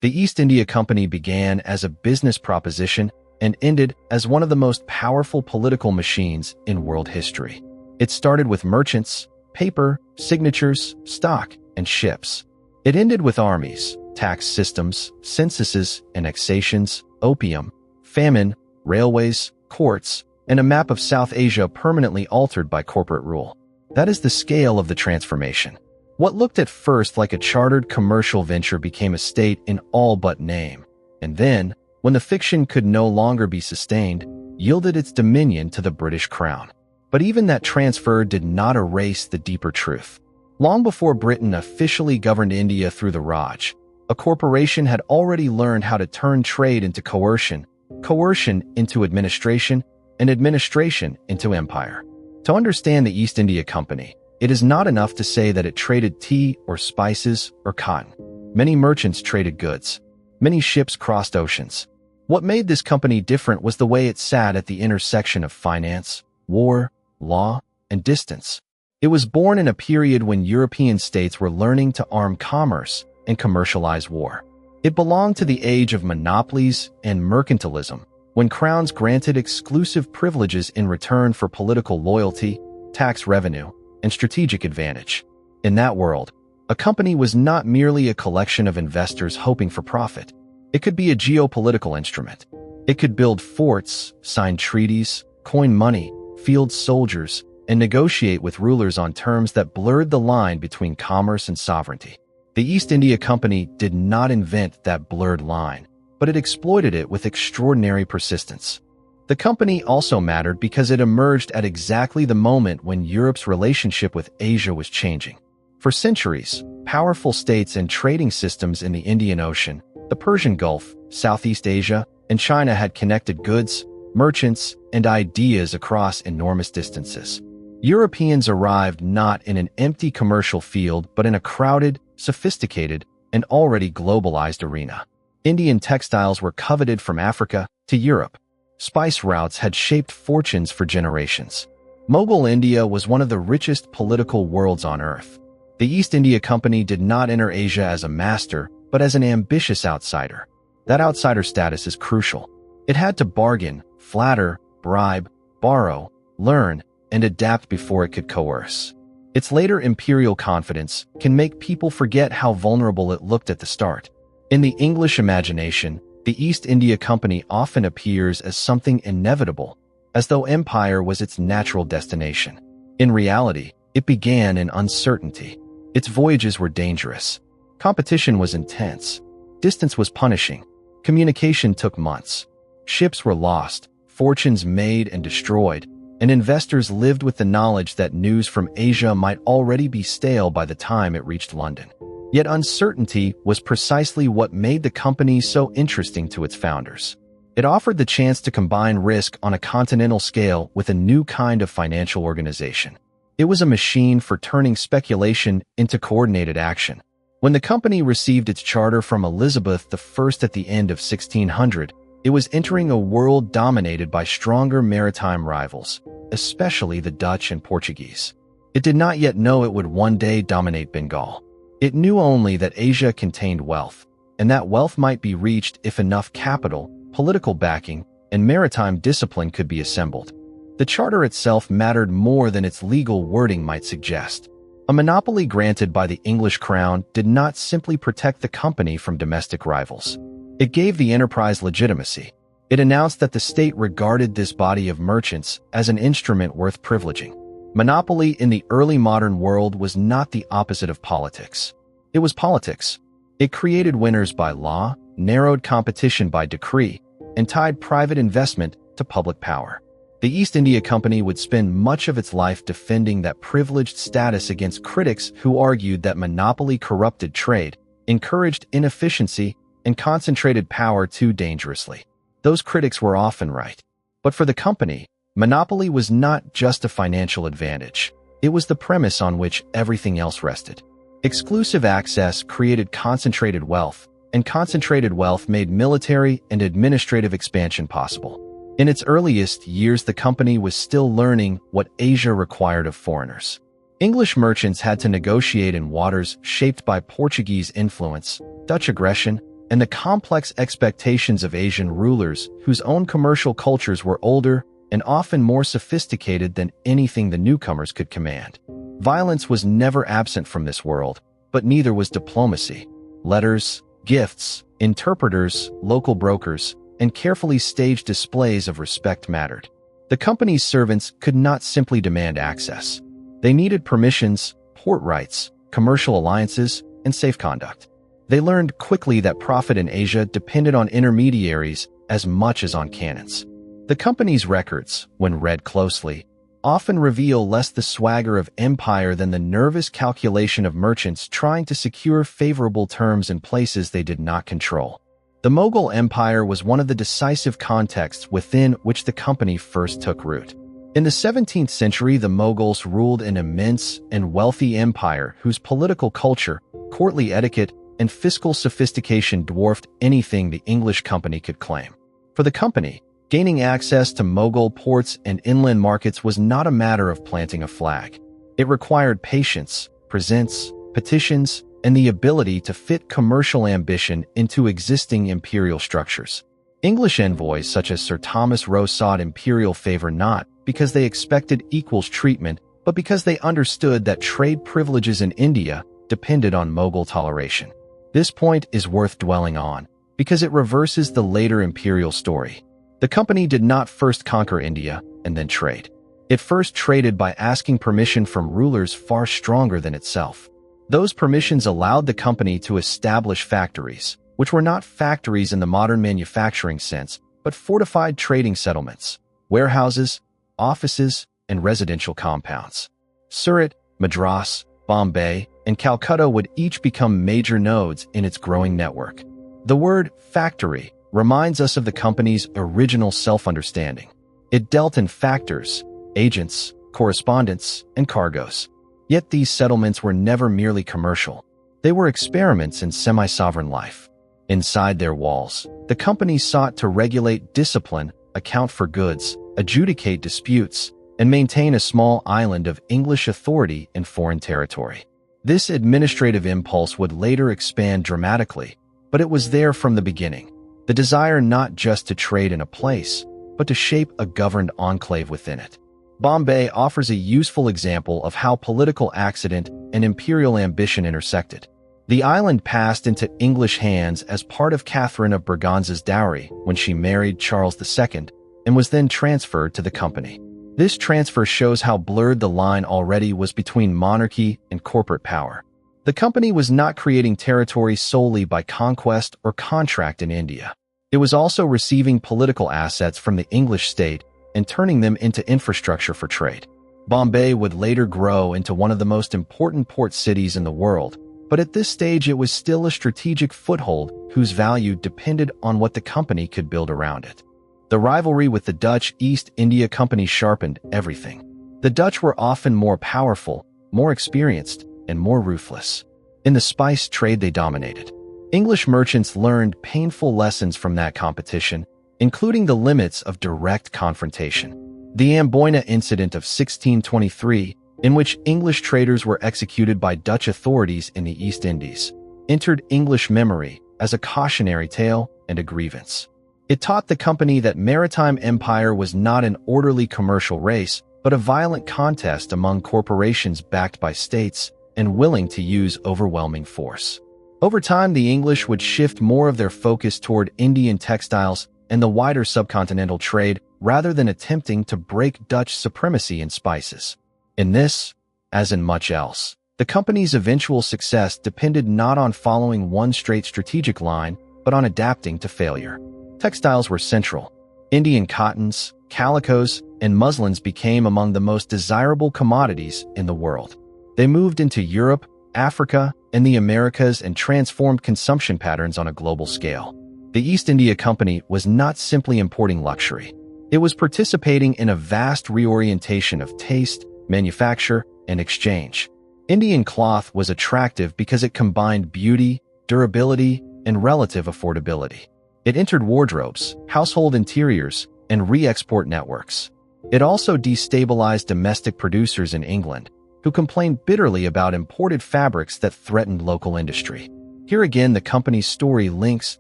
The East India Company began as a business proposition and ended as one of the most powerful political machines in world history. It started with merchants, paper, signatures, stock, and ships. It ended with armies, tax systems, censuses, annexations, opium, famine, railways, courts, and a map of South Asia permanently altered by corporate rule. That is the scale of the transformation. What looked at first like a chartered commercial venture became a state in all but name, and then, when the fiction could no longer be sustained, yielded its dominion to the British Crown. But even that transfer did not erase the deeper truth. Long before Britain officially governed India through the Raj, a corporation had already learned how to turn trade into coercion, coercion into administration, and administration into empire. To understand the East India Company, it is not enough to say that it traded tea or spices or cotton. Many merchants traded goods. Many ships crossed oceans. What made this company different was the way it sat at the intersection of finance, war, law, and distance. It was born in a period when European states were learning to arm commerce and commercialize war. It belonged to the age of monopolies and mercantilism, when crowns granted exclusive privileges in return for political loyalty, tax revenue, and strategic advantage. In that world, a company was not merely a collection of investors hoping for profit. It could be a geopolitical instrument. It could build forts, sign treaties, coin money, field soldiers, and negotiate with rulers on terms that blurred the line between commerce and sovereignty. The East India Company did not invent that blurred line, but it exploited it with extraordinary persistence. The company also mattered because it emerged at exactly the moment when Europe's relationship with Asia was changing. For centuries, powerful states and trading systems in the Indian Ocean, the Persian Gulf, Southeast Asia, and China had connected goods, merchants, and ideas across enormous distances. Europeans arrived not in an empty commercial field but in a crowded, sophisticated, and already globalized arena. Indian textiles were coveted from Africa to Europe. Spice routes had shaped fortunes for generations. Mughal India was one of the richest political worlds on earth. The East India Company did not enter Asia as a master, but as an ambitious outsider. That outsider status is crucial. It had to bargain, flatter, bribe, borrow, learn, and adapt before it could coerce. Its later imperial confidence can make people forget how vulnerable it looked at the start. In the English imagination, the East India Company often appears as something inevitable, as though empire was its natural destination. In reality, it began in uncertainty. Its voyages were dangerous. Competition was intense. Distance was punishing. Communication took months. Ships were lost, fortunes made and destroyed, and investors lived with the knowledge that news from Asia might already be stale by the time it reached London. Yet uncertainty was precisely what made the company so interesting to its founders. It offered the chance to combine risk on a continental scale with a new kind of financial organization. It was a machine for turning speculation into coordinated action. When the company received its charter from Elizabeth I at the end of 1600, it was entering a world dominated by stronger maritime rivals, especially the Dutch and Portuguese. It did not yet know it would one day dominate Bengal. It knew only that Asia contained wealth, and that wealth might be reached if enough capital, political backing, and maritime discipline could be assembled. The charter itself mattered more than its legal wording might suggest. A monopoly granted by the English crown did not simply protect the company from domestic rivals. It gave the enterprise legitimacy. It announced that the state regarded this body of merchants as an instrument worth privileging. Monopoly in the early modern world was not the opposite of politics. It was politics. It created winners by law, narrowed competition by decree, and tied private investment to public power. The East India Company would spend much of its life defending that privileged status against critics who argued that monopoly corrupted trade, encouraged inefficiency, and concentrated power too dangerously. Those critics were often right. But for the company, monopoly was not just a financial advantage. It was the premise on which everything else rested. Exclusive access created concentrated wealth, and concentrated wealth made military and administrative expansion possible. In its earliest years, the company was still learning what Asia required of foreigners. English merchants had to negotiate in waters shaped by Portuguese influence, Dutch aggression, and the complex expectations of Asian rulers whose own commercial cultures were older and often more sophisticated than anything the newcomers could command. Violence was never absent from this world, but neither was diplomacy. Letters, gifts, interpreters, local brokers, and carefully staged displays of respect mattered. The company's servants could not simply demand access. They needed permissions, port rights, commercial alliances, and safe conduct. They learned quickly that profit in Asia depended on intermediaries as much as on cannons. The company's records, when read closely, often reveal less the swagger of empire than the nervous calculation of merchants trying to secure favorable terms in places they did not control. The Mughal Empire was one of the decisive contexts within which the company first took root. In the 17th century, the Mughals ruled an immense and wealthy empire whose political culture, courtly etiquette, and fiscal sophistication dwarfed anything the English company could claim. For the company, gaining access to Mughal ports and inland markets was not a matter of planting a flag. It required patience, presence, petitions, and the ability to fit commercial ambition into existing imperial structures. English envoys such as Sir Thomas Roe sought imperial favor not because they expected equals treatment, but because they understood that trade privileges in India depended on Mughal toleration. This point is worth dwelling on, because it reverses the later imperial story. The company did not first conquer India and then trade. It first traded by asking permission from rulers far stronger than itself. Those permissions allowed the company to establish factories, which were not factories in the modern manufacturing sense, but fortified trading settlements, warehouses, offices, and residential compounds. Surat, Madras, Bombay, and Calcutta would each become major nodes in its growing network. The word factory reminds us of the company's original self-understanding. It dealt in factors, agents, correspondents, and cargoes. Yet these settlements were never merely commercial. They were experiments in semi-sovereign life. Inside their walls, the company sought to regulate discipline, account for goods, adjudicate disputes, and maintain a small island of English authority in foreign territory. This administrative impulse would later expand dramatically, but it was there from the beginning. The desire not just to trade in a place, but to shape a governed enclave within it. Bombay offers a useful example of how political accident and imperial ambition intersected. The island passed into English hands as part of Catherine of Braganza's dowry when she married Charles II, and was then transferred to the company. This transfer shows how blurred the line already was between monarchy and corporate power. The company was not creating territory solely by conquest or contract in India. It was also receiving political assets from the English state and turning them into infrastructure for trade. Bombay would later grow into one of the most important port cities in the world, but at this stage it was still a strategic foothold whose value depended on what the company could build around it. The rivalry with the Dutch East India Company sharpened everything. The Dutch were often more powerful, more experienced, and more ruthless. In the spice trade they dominated. English merchants learned painful lessons from that competition, including the limits of direct confrontation. The Amboina Incident of 1623, in which English traders were executed by Dutch authorities in the East Indies, entered English memory as a cautionary tale and a grievance. It taught the company that maritime empire was not an orderly commercial race, but a violent contest among corporations backed by states and willing to use overwhelming force. Over time, the English would shift more of their focus toward Indian textiles and the wider subcontinental trade rather than attempting to break Dutch supremacy in spices. In this, as in much else, the company's eventual success depended not on following one straight strategic line, but on adapting to failure. Textiles were central. Indian cottons, calicos, and muslins became among the most desirable commodities in the world. They moved into Europe, Africa, and the Americas and transformed consumption patterns on a global scale. The East India Company was not simply importing luxury. It was participating in a vast reorientation of taste, manufacture, and exchange. Indian cloth was attractive because it combined beauty, durability, and relative affordability. It entered wardrobes, household interiors, and re-export networks. It also destabilized domestic producers in England, who complained bitterly about imported fabrics that threatened local industry. Here again, the company's story links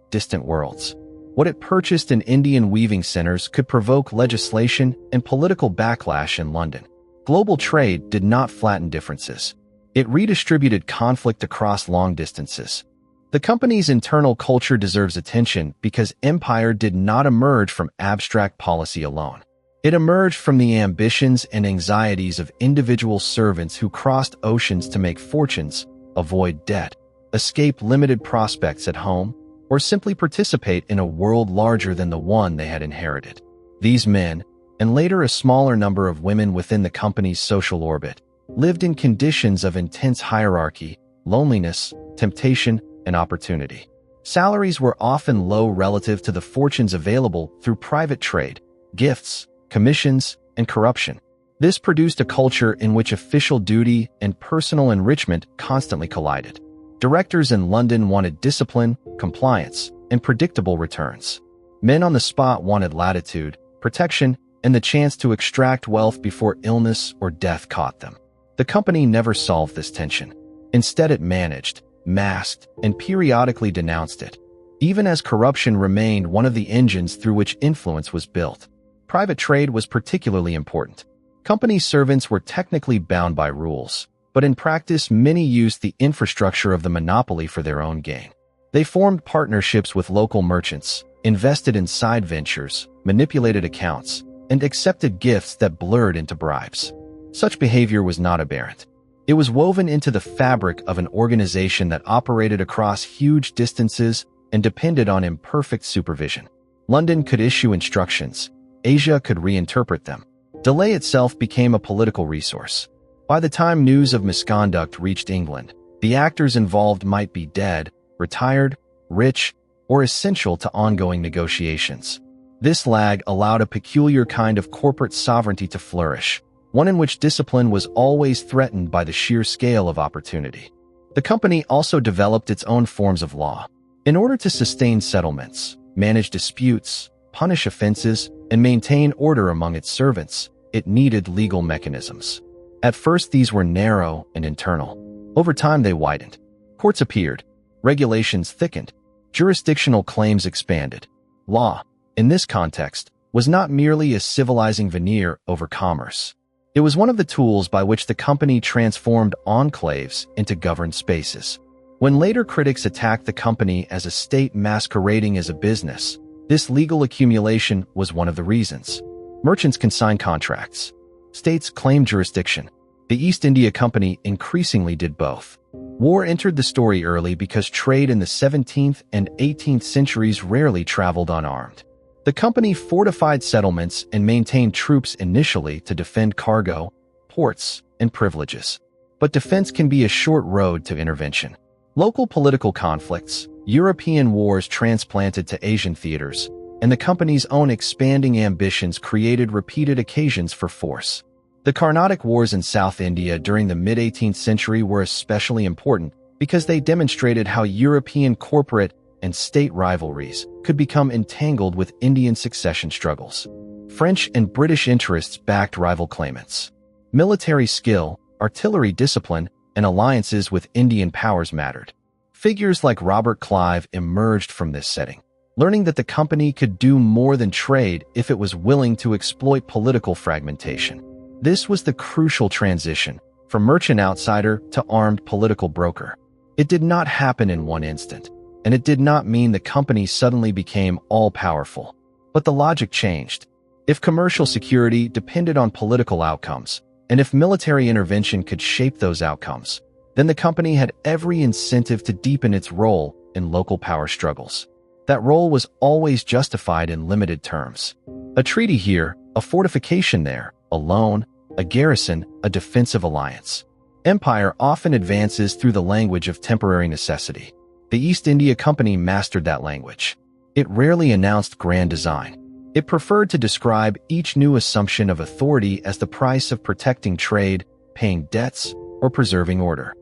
distant worlds. What it purchased in Indian weaving centers could provoke legislation and political backlash in London. Global trade did not flatten differences. It redistributed conflict across long distances. The company's internal culture deserves attention because Empire did not emerge from abstract policy alone. It emerged from the ambitions and anxieties of individual servants who crossed oceans to make fortunes, avoid debt, escape limited prospects at home, or simply participate in a world larger than the one they had inherited. These men, and later a smaller number of women within the company's social orbit, lived in conditions of intense hierarchy, loneliness, temptation, and opportunity. Salaries were often low relative to the fortunes available through private trade, gifts, commissions, and corruption. This produced a culture in which official duty and personal enrichment constantly collided. Directors in London wanted discipline, compliance, and predictable returns. Men on the spot wanted latitude, protection, and the chance to extract wealth before illness or death caught them. The company never solved this tension. Instead, it managed, masked, and periodically denounced it. Even as corruption remained one of the engines through which influence was built. Private trade was particularly important. Company servants were technically bound by rules, but in practice many used the infrastructure of the monopoly for their own gain. They formed partnerships with local merchants, invested in side ventures, manipulated accounts, and accepted gifts that blurred into bribes. Such behavior was not aberrant. It was woven into the fabric of an organization that operated across huge distances and depended on imperfect supervision. London could issue instructions. Asia could reinterpret them. Delay itself became a political resource. By the time news of misconduct reached England, the actors involved might be dead, retired, rich, or essential to ongoing negotiations. This lag allowed a peculiar kind of corporate sovereignty to flourish, one in which discipline was always threatened by the sheer scale of opportunity. The company also developed its own forms of law. In order to sustain settlements, manage disputes, punish offenses, and maintain order among its servants, it needed legal mechanisms. At first, these were narrow and internal. Over time, they widened. Courts appeared. Regulations thickened. Jurisdictional claims expanded. Law, in this context, was not merely a civilizing veneer over commerce. It was one of the tools by which the company transformed enclaves into governed spaces. When later critics attacked the company as a state masquerading as a business, this legal accumulation was one of the reasons. Merchants can sign contracts. States claim jurisdiction. The East India Company increasingly did both. War entered the story early because trade in the 17th and 18th centuries rarely traveled unarmed. The company fortified settlements and maintained troops initially to defend cargo, ports, and privileges. But defense can be a short road to intervention. Local political conflicts, European wars transplanted to Asian theaters, and the company's own expanding ambitions created repeated occasions for force. The Carnatic Wars in South India during the mid-18th century were especially important because they demonstrated how European corporate and state rivalries could become entangled with Indian succession struggles. French and British interests backed rival claimants. Military skill, artillery discipline, and alliances with Indian powers mattered. Figures like Robert Clive emerged from this setting, learning that the company could do more than trade if it was willing to exploit political fragmentation. This was the crucial transition from merchant outsider to armed political broker. It did not happen in one instant, and it did not mean the company suddenly became all-powerful. But the logic changed. If commercial security depended on political outcomes, and if military intervention could shape those outcomes, then the company had every incentive to deepen its role in local power struggles. That role was always justified in limited terms. A treaty here, a fortification there, a loan, a garrison, a defensive alliance. Empire often advances through the language of temporary necessity. The East India Company mastered that language. It rarely announced grand design. It preferred to describe each new assumption of authority as the price of protecting trade, paying debts, or preserving order.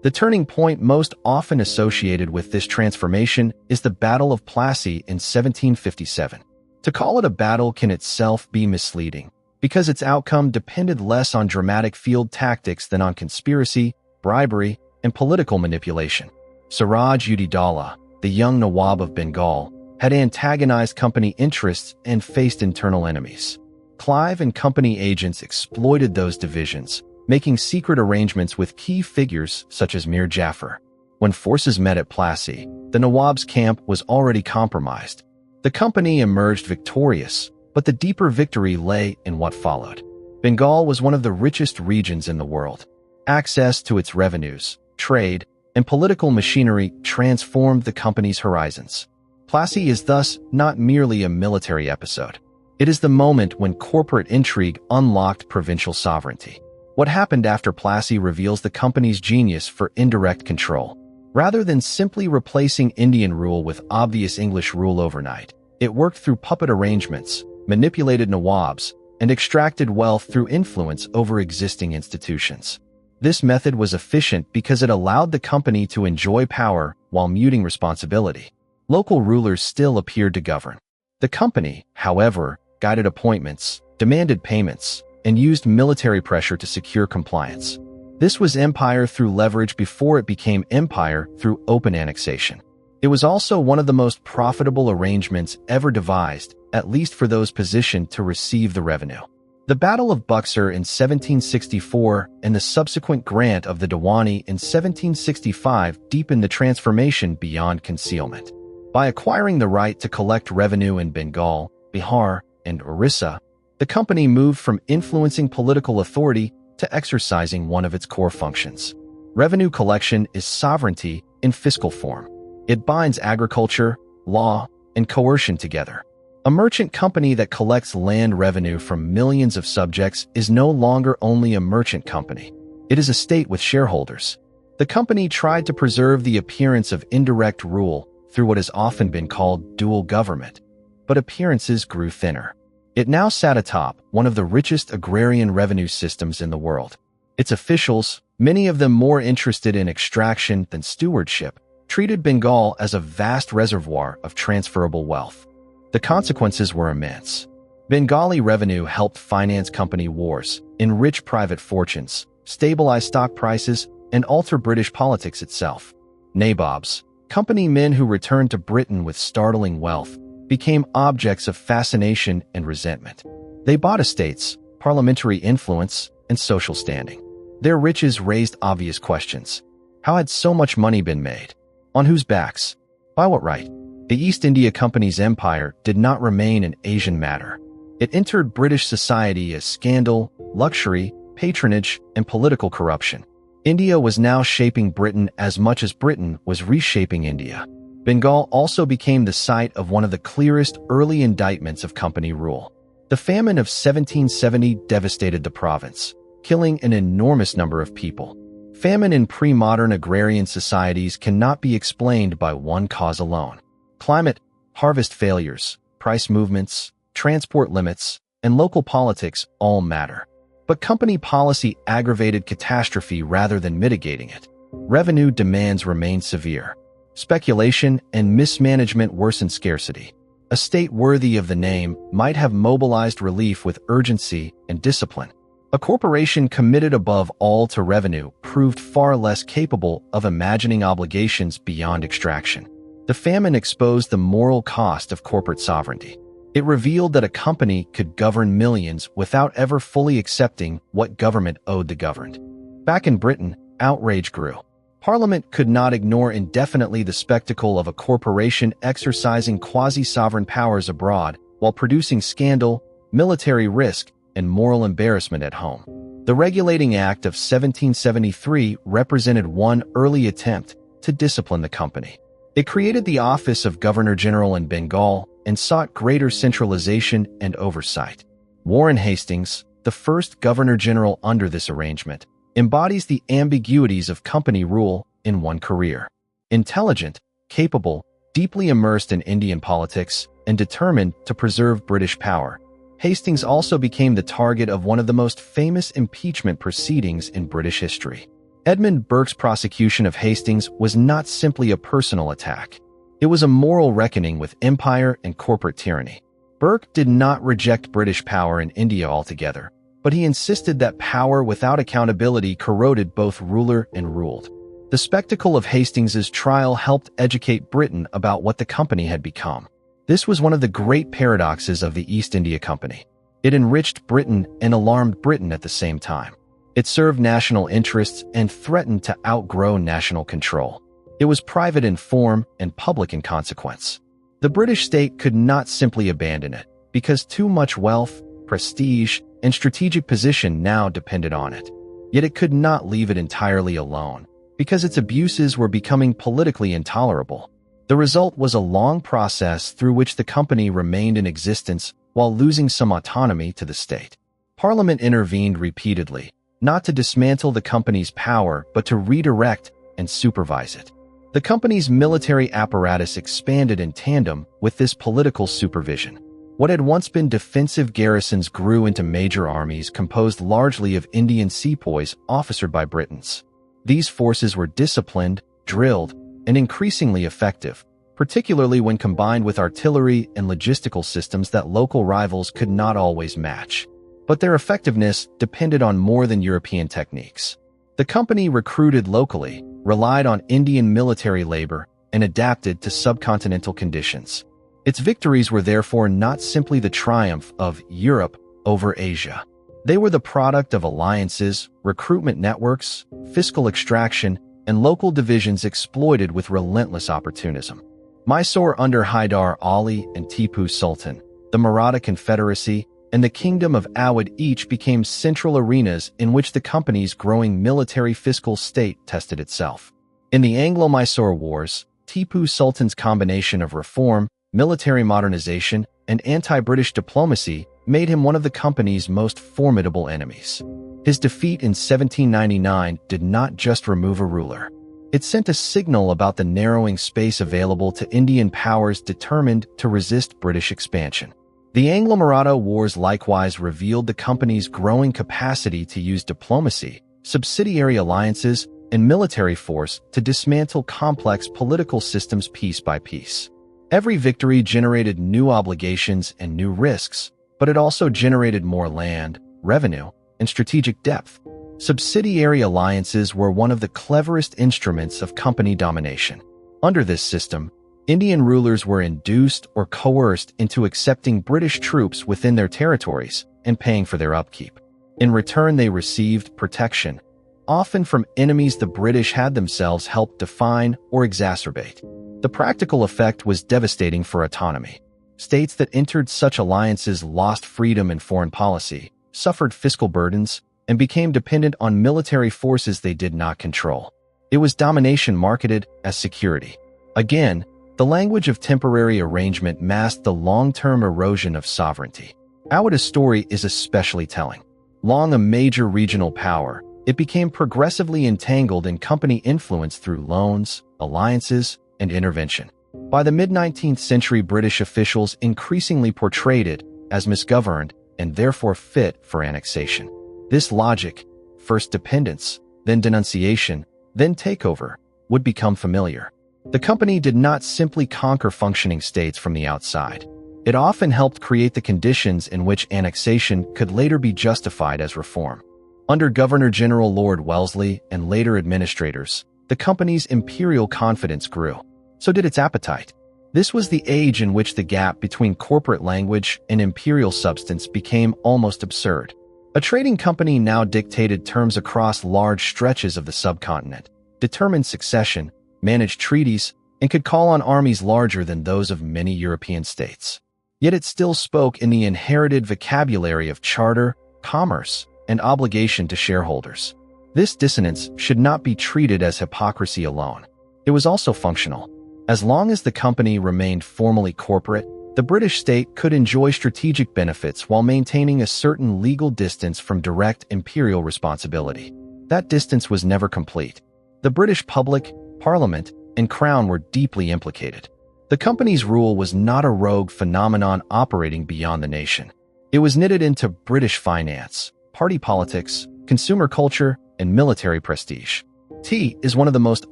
The turning point most often associated with this transformation is the Battle of Plassey in 1757. To call it a battle can itself be misleading, because its outcome depended less on dramatic field tactics than on conspiracy, bribery, and political manipulation. Siraj ud Daulah, the young Nawab of Bengal, had antagonized company interests and faced internal enemies. Clive and company agents exploited those divisions, making secret arrangements with key figures such as Mir Jafar. When forces met at Plassey, the Nawab's camp was already compromised. The company emerged victorious, but the deeper victory lay in what followed. Bengal was one of the richest regions in the world. Access to its revenues, trade, and political machinery transformed the company's horizons. Plassey is thus not merely a military episode. It is the moment when corporate intrigue unlocked provincial sovereignty. What happened after Plassey reveals the company's genius for indirect control. Rather than simply replacing Indian rule with obvious English rule overnight, it worked through puppet arrangements, manipulated Nawabs, and extracted wealth through influence over existing institutions. This method was efficient because it allowed the company to enjoy power while muting responsibility. Local rulers still appeared to govern. The company, however, guided appointments, demanded payments, and used military pressure to secure compliance. This was empire through leverage before it became empire through open annexation. It was also one of the most profitable arrangements ever devised, at least for those positioned to receive the revenue. The Battle of Buxar in 1764 and the subsequent grant of the Diwani in 1765 deepened the transformation beyond concealment. By acquiring the right to collect revenue in Bengal, Bihar, and Orissa, the company moved from influencing political authority to exercising one of its core functions. Revenue collection is sovereignty in fiscal form. It binds agriculture, law, and coercion together. A merchant company that collects land revenue from millions of subjects is no longer only a merchant company. It is a state with shareholders. The company tried to preserve the appearance of indirect rule through what has often been called dual government, but appearances grew thinner. It now sat atop one of the richest agrarian revenue systems in the world. Its officials, many of them more interested in extraction than stewardship, treated Bengal as a vast reservoir of transferable wealth. The consequences were immense. Bengali revenue helped finance company wars, enrich private fortunes, stabilize stock prices, and alter British politics itself. Nabobs, company men who returned to Britain with startling wealth, became objects of fascination and resentment. They bought estates, parliamentary influence, and social standing. Their riches raised obvious questions. How had so much money been made? On whose backs? By what right? The East India Company's empire did not remain an Asian matter. It entered British society as scandal, luxury, patronage, and political corruption. India was now shaping Britain as much as Britain was reshaping India. Bengal also became the site of one of the clearest early indictments of company rule. The famine of 1770 devastated the province, killing an enormous number of people. Famine in pre-modern agrarian societies cannot be explained by one cause alone. Climate, harvest failures, price movements, transport limits, and local politics all matter. But company policy aggravated catastrophe rather than mitigating it. Revenue demands remained severe. Speculation and mismanagement worsened scarcity. A state worthy of the name might have mobilized relief with urgency and discipline. A corporation committed above all to revenue proved far less capable of imagining obligations beyond extraction. The famine exposed the moral cost of corporate sovereignty. It revealed that a company could govern millions without ever fully accepting what government owed the governed. Back in Britain, outrage grew. Parliament could not ignore indefinitely the spectacle of a corporation exercising quasi-sovereign powers abroad while producing scandal, military risk, and moral embarrassment at home. The Regulating Act of 1773 represented one early attempt to discipline the company. It created the office of Governor-General in Bengal and sought greater centralization and oversight. Warren Hastings, the first Governor-General under this arrangement, embodies the ambiguities of company rule in one career. Intelligent, capable, deeply immersed in Indian politics, and determined to preserve British power, Hastings also became the target of one of the most famous impeachment proceedings in British history. Edmund Burke's prosecution of Hastings was not simply a personal attack. It was a moral reckoning with empire and corporate tyranny. Burke did not reject British power in India altogether, but he insisted that power without accountability corroded both ruler and ruled. The spectacle of Hastings's trial helped educate Britain about what the company had become. This was one of the great paradoxes of the East India Company. It enriched Britain and alarmed Britain at the same time. It served national interests and threatened to outgrow national control. It was private in form and public in consequence. The British state could not simply abandon it, because too much wealth, prestige, and strategic position now depended on it. Yet it could not leave it entirely alone, because its abuses were becoming politically intolerable. The result was a long process through which the company remained in existence while losing some autonomy to the state. Parliament intervened repeatedly, not to dismantle the company's power but to redirect and supervise it. The company's military apparatus expanded in tandem with this political supervision. What had once been defensive garrisons grew into major armies composed largely of Indian sepoys officered by Britons. These forces were disciplined, drilled, and increasingly effective, particularly when combined with artillery and logistical systems that local rivals could not always match. But their effectiveness depended on more than European techniques. The company recruited locally, relied on Indian military labor, and adapted to subcontinental conditions. Its victories were therefore not simply the triumph of Europe over Asia. They were the product of alliances, recruitment networks, fiscal extraction, and local divisions exploited with relentless opportunism. Mysore under Hyder Ali and Tipu Sultan, the Maratha Confederacy, and the Kingdom of Awadh each became central arenas in which the company's growing military fiscal state tested itself. In the Anglo-Mysore Wars, Tipu Sultan's combination of reform, military modernization, and anti-British diplomacy made him one of the company's most formidable enemies. His defeat in 1799 did not just remove a ruler. It sent a signal about the narrowing space available to Indian powers determined to resist British expansion. The Anglo-Maratha Wars likewise revealed the company's growing capacity to use diplomacy, subsidiary alliances, and military force to dismantle complex political systems piece by piece. Every victory generated new obligations and new risks, but it also generated more land, revenue, and strategic depth. Subsidiary alliances were one of the cleverest instruments of company domination. Under this system, Indian rulers were induced or coerced into accepting British troops within their territories and paying for their upkeep. In return, they received protection, often from enemies the British had themselves helped define or exacerbate. The practical effect was devastating for autonomy. States that entered such alliances lost freedom in foreign policy, suffered fiscal burdens, and became dependent on military forces they did not control. It was domination marketed as security. Again, the language of temporary arrangement masked the long-term erosion of sovereignty. Awadh's story is especially telling. Long a major regional power, it became progressively entangled in company influence through loans, alliances, and intervention. By the mid-19th century, British officials increasingly portrayed it as misgoverned and therefore fit for annexation. This logic, first dependence, then denunciation, then takeover, would become familiar. The company did not simply conquer functioning states from the outside. It often helped create the conditions in which annexation could later be justified as reform. Under Governor-General Lord Wellesley and later administrators, the company's imperial confidence grew. So did its appetite. This was the age in which the gap between corporate language and imperial substance became almost absurd. A trading company now dictated terms across large stretches of the subcontinent, determined succession, managed treaties, and could call on armies larger than those of many European states. Yet it still spoke in the inherited vocabulary of charter, commerce, and obligation to shareholders. This dissonance should not be treated as hypocrisy alone. It was also functional. As long as the company remained formally corporate, the British state could enjoy strategic benefits while maintaining a certain legal distance from direct imperial responsibility. That distance was never complete. The British public, Parliament, and Crown were deeply implicated. The company's rule was not a rogue phenomenon operating beyond the nation. It was knitted into British finance, party politics, consumer culture, and military prestige. Tea is one of the most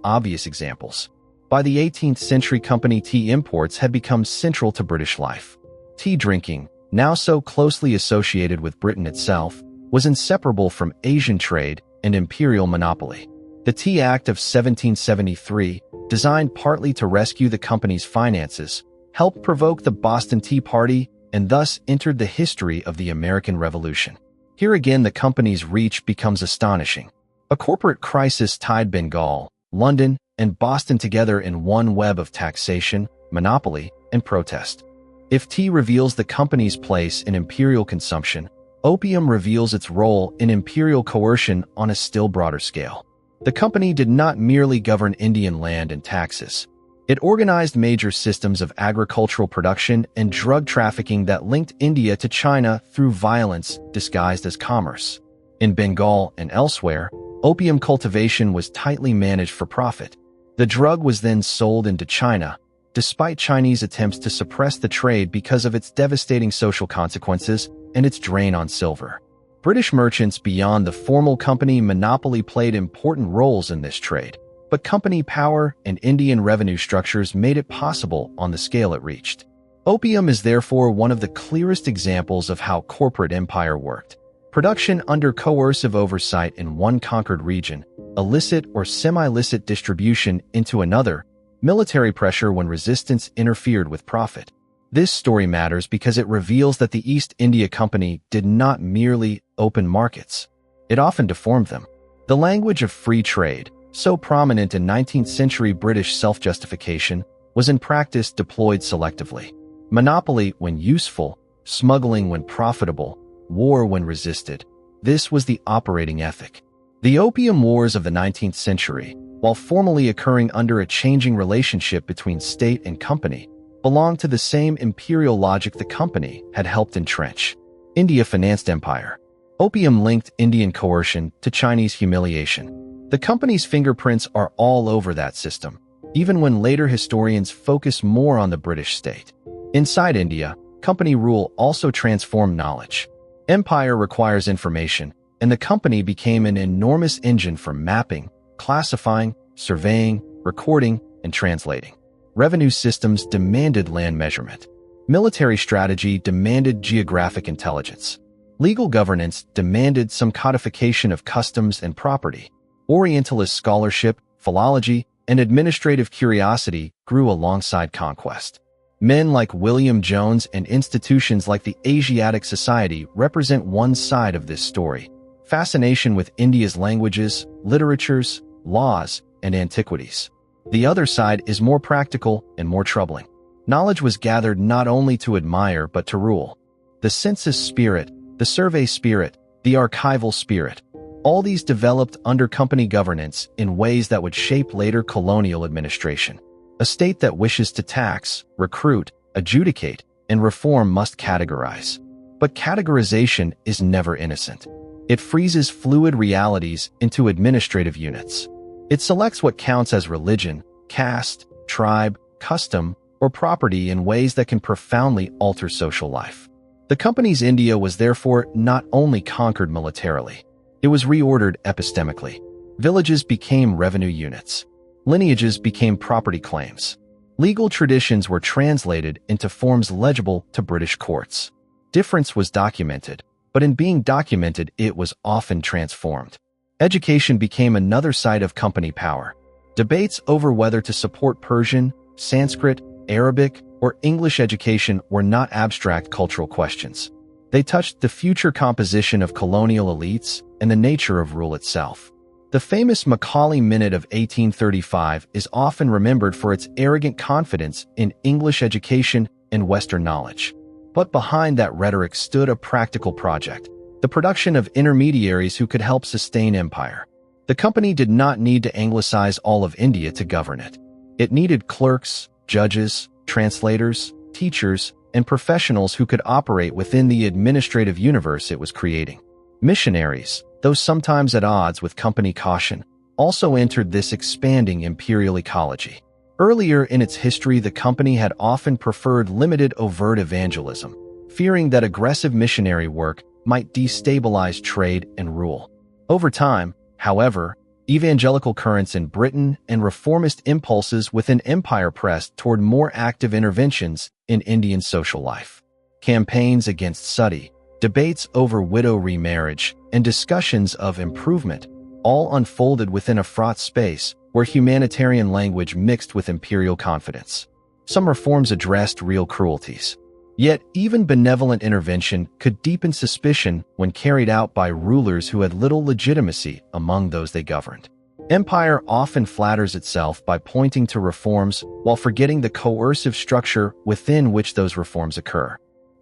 obvious examples. By the 18th century, company tea imports had become central to British life. Tea drinking, now so closely associated with Britain itself, was inseparable from Asian trade and imperial monopoly. The Tea Act of 1773, designed partly to rescue the company's finances, helped provoke the Boston Tea Party and thus entered the history of the American Revolution. Here again, the company's reach becomes astonishing. A corporate crisis tied Bengal, London, and Boston together in one web of taxation, monopoly, and protest. If tea reveals the company's place in imperial consumption, opium reveals its role in imperial coercion on a still broader scale. The company did not merely govern Indian land and taxes. It organized major systems of agricultural production and drug trafficking that linked India to China through violence disguised as commerce. In Bengal and elsewhere, opium cultivation was tightly managed for profit. The drug was then sold into China, despite Chinese attempts to suppress the trade because of its devastating social consequences and its drain on silver. British merchants beyond the formal company monopoly played important roles in this trade, but company power and Indian revenue structures made it possible on the scale it reached. Opium is therefore one of the clearest examples of how corporate empire worked. Production under coercive oversight in one conquered region, illicit or semi-illicit distribution into another, military pressure when resistance interfered with profit. This story matters because it reveals that the East India Company did not merely open markets. It often deformed them. The language of free trade, so prominent in 19th-century British self-justification, was in practice deployed selectively. Monopoly when useful, smuggling when profitable, war when resisted. This was the operating ethic. The Opium Wars of the 19th century, while formally occurring under a changing relationship between state and company, belonged to the same imperial logic the company had helped entrench. India financed empire. Opium linked Indian coercion to Chinese humiliation. The company's fingerprints are all over that system, even when later historians focus more on the British state. Inside India, company rule also transformed knowledge. Empire requires information, and the company became an enormous engine for mapping, classifying, surveying, recording, and translating. Revenue systems demanded land measurement. Military strategy demanded geographic intelligence. Legal governance demanded some codification of customs and property. Orientalist scholarship, philology, and administrative curiosity grew alongside conquest. Men like William Jones and institutions like the Asiatic Society represent one side of this story: fascination with India's languages, literatures, laws, and antiquities. The other side is more practical and more troubling. Knowledge was gathered not only to admire but to rule. The census spirit, the survey spirit, the archival spirit, all these developed under company governance in ways that would shape later colonial administration. A state that wishes to tax, recruit, adjudicate, and reform must categorize. But categorization is never innocent. It freezes fluid realities into administrative units. It selects what counts as religion, caste, tribe, custom, or property in ways that can profoundly alter social life. The company's India was therefore not only conquered militarily, it was reordered epistemically. Villages became revenue units. Lineages became property claims. Legal traditions were translated into forms legible to British courts. Difference was documented, but in being documented, it was often transformed. Education became another side of company power. Debates over whether to support Persian, Sanskrit, Arabic, or English education were not abstract cultural questions. They touched the future composition of colonial elites and the nature of rule itself. The famous Macaulay Minute of 1835 is often remembered for its arrogant confidence in English education and Western knowledge. But behind that rhetoric stood a practical project: the production of intermediaries who could help sustain empire. The company did not need to anglicize all of India to govern it. It needed clerks, judges, translators, teachers, and professionals who could operate within the administrative universe it was creating. Missionaries, though sometimes at odds with company caution, also entered this expanding imperial ecology. Earlier in its history, the company had often preferred limited overt evangelism, fearing that aggressive missionary work might destabilize trade and rule. Over time, however, evangelical currents in Britain and reformist impulses within empire pressed toward more active interventions in Indian social life. Campaigns against sati, debates over widow remarriage, and discussions of improvement, all unfolded within a fraught space where humanitarian language mixed with imperial confidence. Some reforms addressed real cruelties. Yet, even benevolent intervention could deepen suspicion when carried out by rulers who had little legitimacy among those they governed. Empire often flatters itself by pointing to reforms while forgetting the coercive structure within which those reforms occur.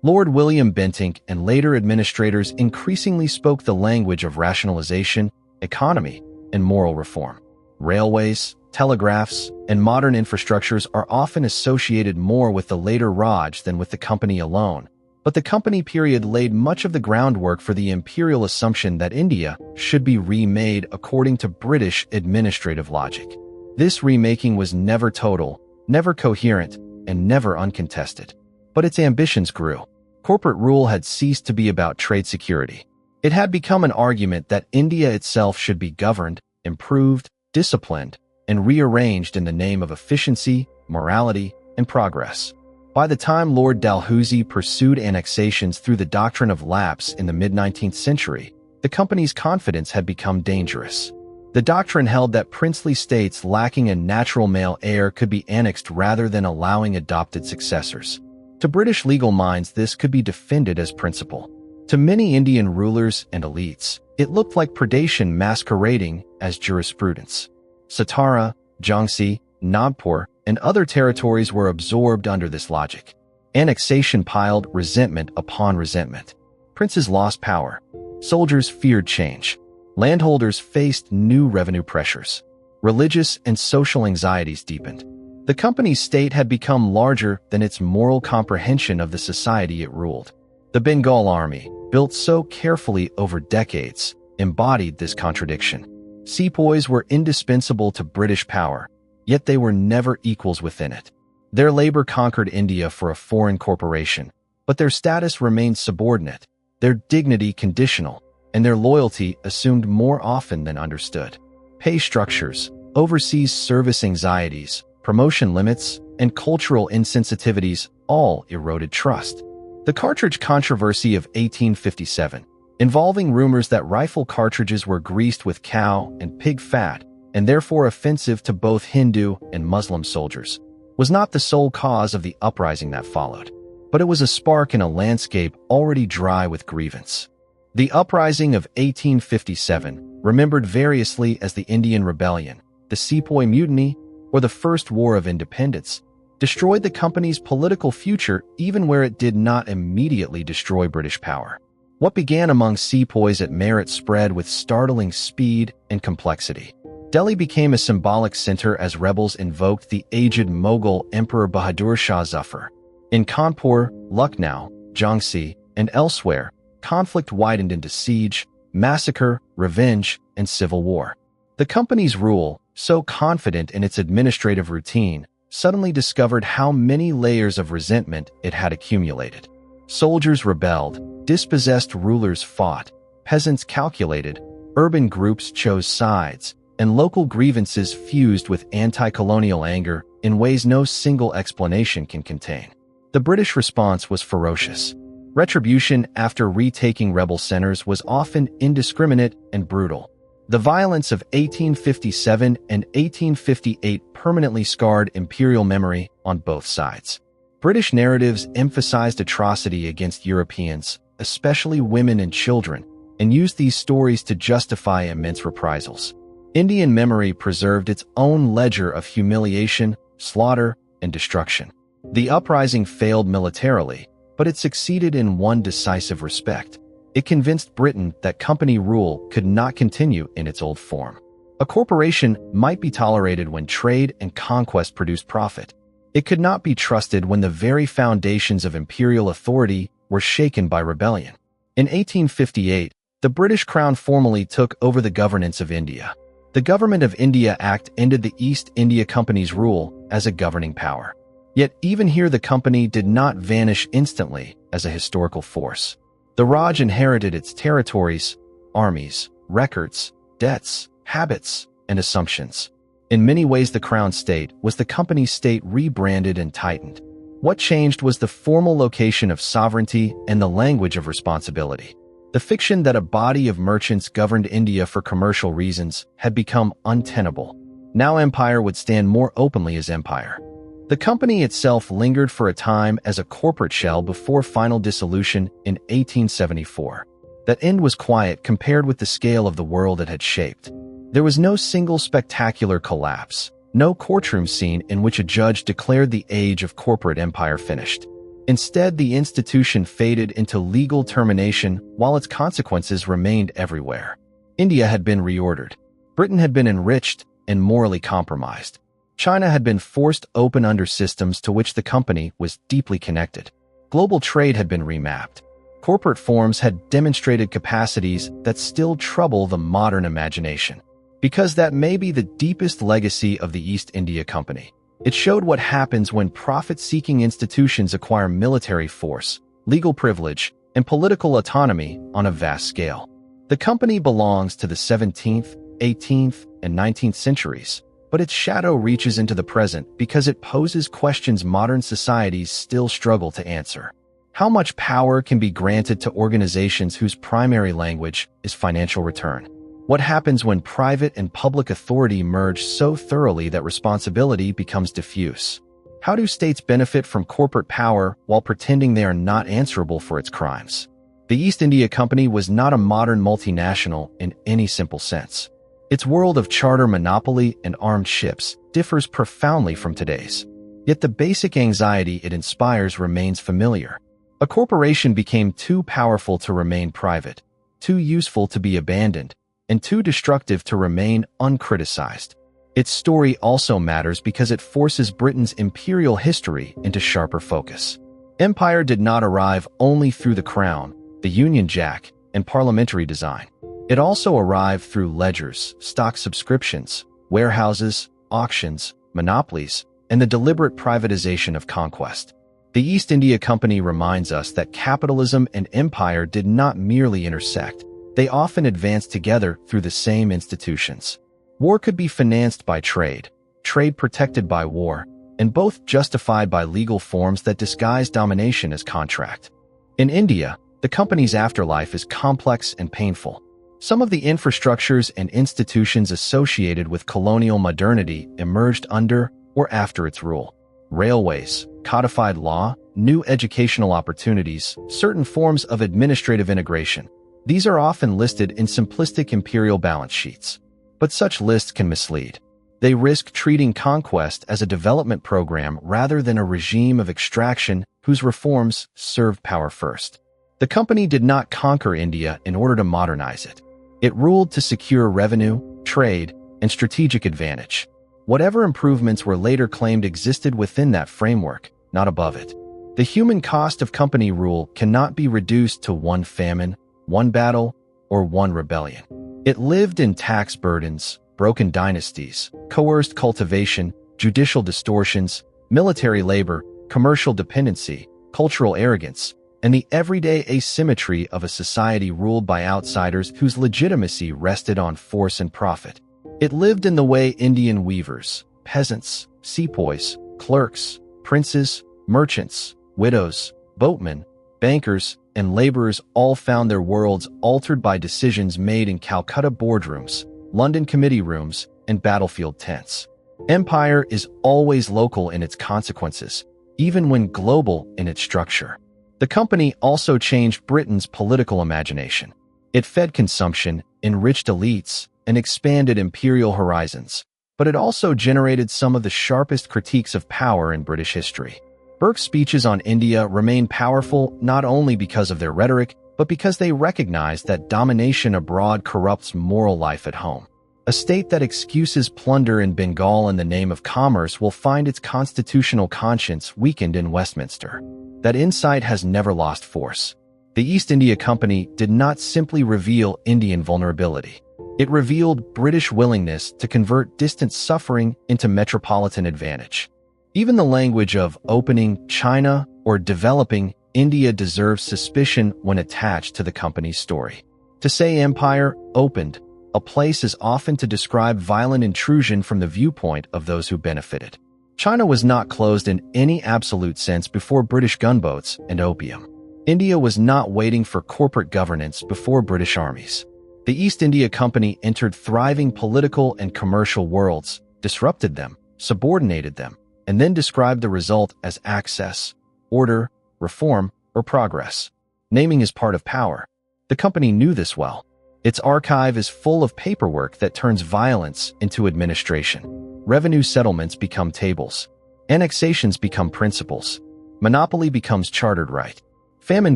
Lord William Bentinck and later administrators increasingly spoke the language of rationalization, economy, and moral reform. Railways, telegraphs, and modern infrastructures are often associated more with the later Raj than with the company alone, but the company period laid much of the groundwork for the imperial assumption that India should be remade according to British administrative logic. This remaking was never total, never coherent, and never uncontested. But its ambitions grew. Corporate rule had ceased to be about trade security. It had become an argument that India itself should be governed, improved, disciplined, and rearranged in the name of efficiency, morality, and progress. By the time Lord Dalhousie pursued annexations through the doctrine of lapse in the mid-19th century, the company's confidence had become dangerous. The doctrine held that princely states lacking a natural male heir could be annexed rather than allowing adopted successors. To British legal minds, this could be defended as principle. To many Indian rulers and elites, it looked like predation masquerading as jurisprudence. Satara, Jhansi, Nagpur, and other territories were absorbed under this logic. Annexation piled resentment upon resentment. Princes lost power. Soldiers feared change. Landholders faced new revenue pressures. Religious and social anxieties deepened. The company's state had become larger than its moral comprehension of the society it ruled. The Bengal army, built so carefully over decades, embodied this contradiction. Sepoys were indispensable to British power, yet they were never equals within it. Their labor conquered India for a foreign corporation, but their status remained subordinate, their dignity conditional, and their loyalty assumed more often than understood. Pay structures, overseas service anxieties, promotion limits, and cultural insensitivities all eroded trust. The cartridge controversy of 1857, involving rumors that rifle cartridges were greased with cow and pig fat and therefore offensive to both Hindu and Muslim soldiers, was not the sole cause of the uprising that followed, but it was a spark in a landscape already dry with grievance. The uprising of 1857, remembered variously as the Indian Rebellion, the Sepoy Mutiny, or the First War of Independence, destroyed the company's political future even where it did not immediately destroy British power. What began among sepoys at Meerut spread with startling speed and complexity. Delhi became a symbolic center as rebels invoked the aged Mughal Emperor Bahadur Shah Zafar. In Kanpur, Lucknow, Jhansi, and elsewhere, conflict widened into siege, massacre, revenge, and civil war. The company's rule, so confident in its administrative routine, suddenly discovered how many layers of resentment it had accumulated. Soldiers rebelled, dispossessed rulers fought, peasants calculated, urban groups chose sides, and local grievances fused with anti-colonial anger in ways no single explanation can contain. The British response was ferocious. Retribution after retaking rebel centers was often indiscriminate and brutal. The violence of 1857 and 1858 permanently scarred imperial memory on both sides. British narratives emphasized atrocity against Europeans, especially women and children, and used these stories to justify immense reprisals. Indian memory preserved its own ledger of humiliation, slaughter, and destruction. The uprising failed militarily, but it succeeded in one decisive respect. It convinced Britain that company rule could not continue in its old form. A corporation might be tolerated when trade and conquest produced profit. It could not be trusted when the very foundations of imperial authority were shaken by rebellion. In 1858, the British Crown formally took over the governance of India. The Government of India Act ended the East India Company's rule as a governing power. Yet even here the company did not vanish instantly as a historical force. The Raj inherited its territories, armies, records, debts, habits, and assumptions. In many ways the Crown State was the company's state rebranded and tightened. What changed was the formal location of sovereignty and the language of responsibility. The fiction that a body of merchants governed India for commercial reasons had become untenable. Now empire would stand more openly as empire. The company itself lingered for a time as a corporate shell before final dissolution in 1874. That end was quiet compared with the scale of the world it had shaped. There was no single spectacular collapse, no courtroom scene in which a judge declared the age of corporate empire finished. Instead, the institution faded into legal termination while its consequences remained everywhere. India had been reordered. Britain had been enriched and morally compromised. China had been forced open under systems to which the company was deeply connected. Global trade had been remapped. Corporate forms had demonstrated capacities that still trouble the modern imagination. Because that may be the deepest legacy of the East India Company. It showed what happens when profit-seeking institutions acquire military force, legal privilege, and political autonomy on a vast scale. The company belongs to the 17th, 18th, and 19th centuries, but its shadow reaches into the present because it poses questions modern societies still struggle to answer. How much power can be granted to organizations whose primary language is financial return? What happens when private and public authority merge so thoroughly that responsibility becomes diffuse? How do states benefit from corporate power while pretending they are not answerable for its crimes? The East India Company was not a modern multinational in any simple sense. Its world of charter monopoly and armed ships differs profoundly from today's. Yet the basic anxiety it inspires remains familiar. A corporation became too powerful to remain private, too useful to be abandoned, and too destructive to remain uncriticized. Its story also matters because it forces Britain's imperial history into sharper focus. Empire did not arrive only through the crown, the Union Jack, and parliamentary design. It also arrived through ledgers, stock subscriptions, warehouses, auctions, monopolies, and the deliberate privatization of conquest. The East India Company reminds us that capitalism and empire did not merely intersect. They often advanced together through the same institutions. War could be financed by trade, trade protected by war, and both justified by legal forms that disguise domination as contract. In India, the company's afterlife is complex and painful. Some of the infrastructures and institutions associated with colonial modernity emerged under or after its rule. Railways, codified law, new educational opportunities, certain forms of administrative integration. These are often listed in simplistic imperial balance sheets. But such lists can mislead. They risk treating conquest as a development program rather than a regime of extraction whose reforms served power first. The company did not conquer India in order to modernize it. It ruled to secure revenue, trade, and strategic advantage. Whatever improvements were later claimed existed within that framework, not above it. The human cost of company rule cannot be reduced to one famine, one battle, or one rebellion. It lived in tax burdens, broken dynasties, coerced cultivation, judicial distortions, military labor, commercial dependency, cultural arrogance, and the everyday asymmetry of a society ruled by outsiders whose legitimacy rested on force and profit. It lived in the way Indian weavers, peasants, sepoys, clerks, princes, merchants, widows, boatmen, bankers, and laborers all found their worlds altered by decisions made in Calcutta boardrooms, London committee rooms, and battlefield tents. Empire is always local in its consequences, even when global in its structure. The company also changed Britain's political imagination. It fed consumption, enriched elites, and expanded imperial horizons, but it also generated some of the sharpest critiques of power in British history. Burke's speeches on India remain powerful not only because of their rhetoric, but because they recognize that domination abroad corrupts moral life at home. A state that excuses plunder in Bengal in the name of commerce will find its constitutional conscience weakened in Westminster. That insight has never lost force. The East India Company did not simply reveal Indian vulnerability. It revealed British willingness to convert distant suffering into metropolitan advantage. Even the language of opening China or developing India deserves suspicion when attached to the company's story. To say empire opened a place is often to describe violent intrusion from the viewpoint of those who benefited. China was not closed in any absolute sense before British gunboats and opium. India was not waiting for corporate governance before British armies. The East India Company entered thriving political and commercial worlds, disrupted them, subordinated them, and then described the result as access, order, reform, or progress. Naming is part of power. The company knew this well. Its archive is full of paperwork that turns violence into administration. Revenue settlements become tables. Annexations become principles. Monopoly becomes chartered right. Famine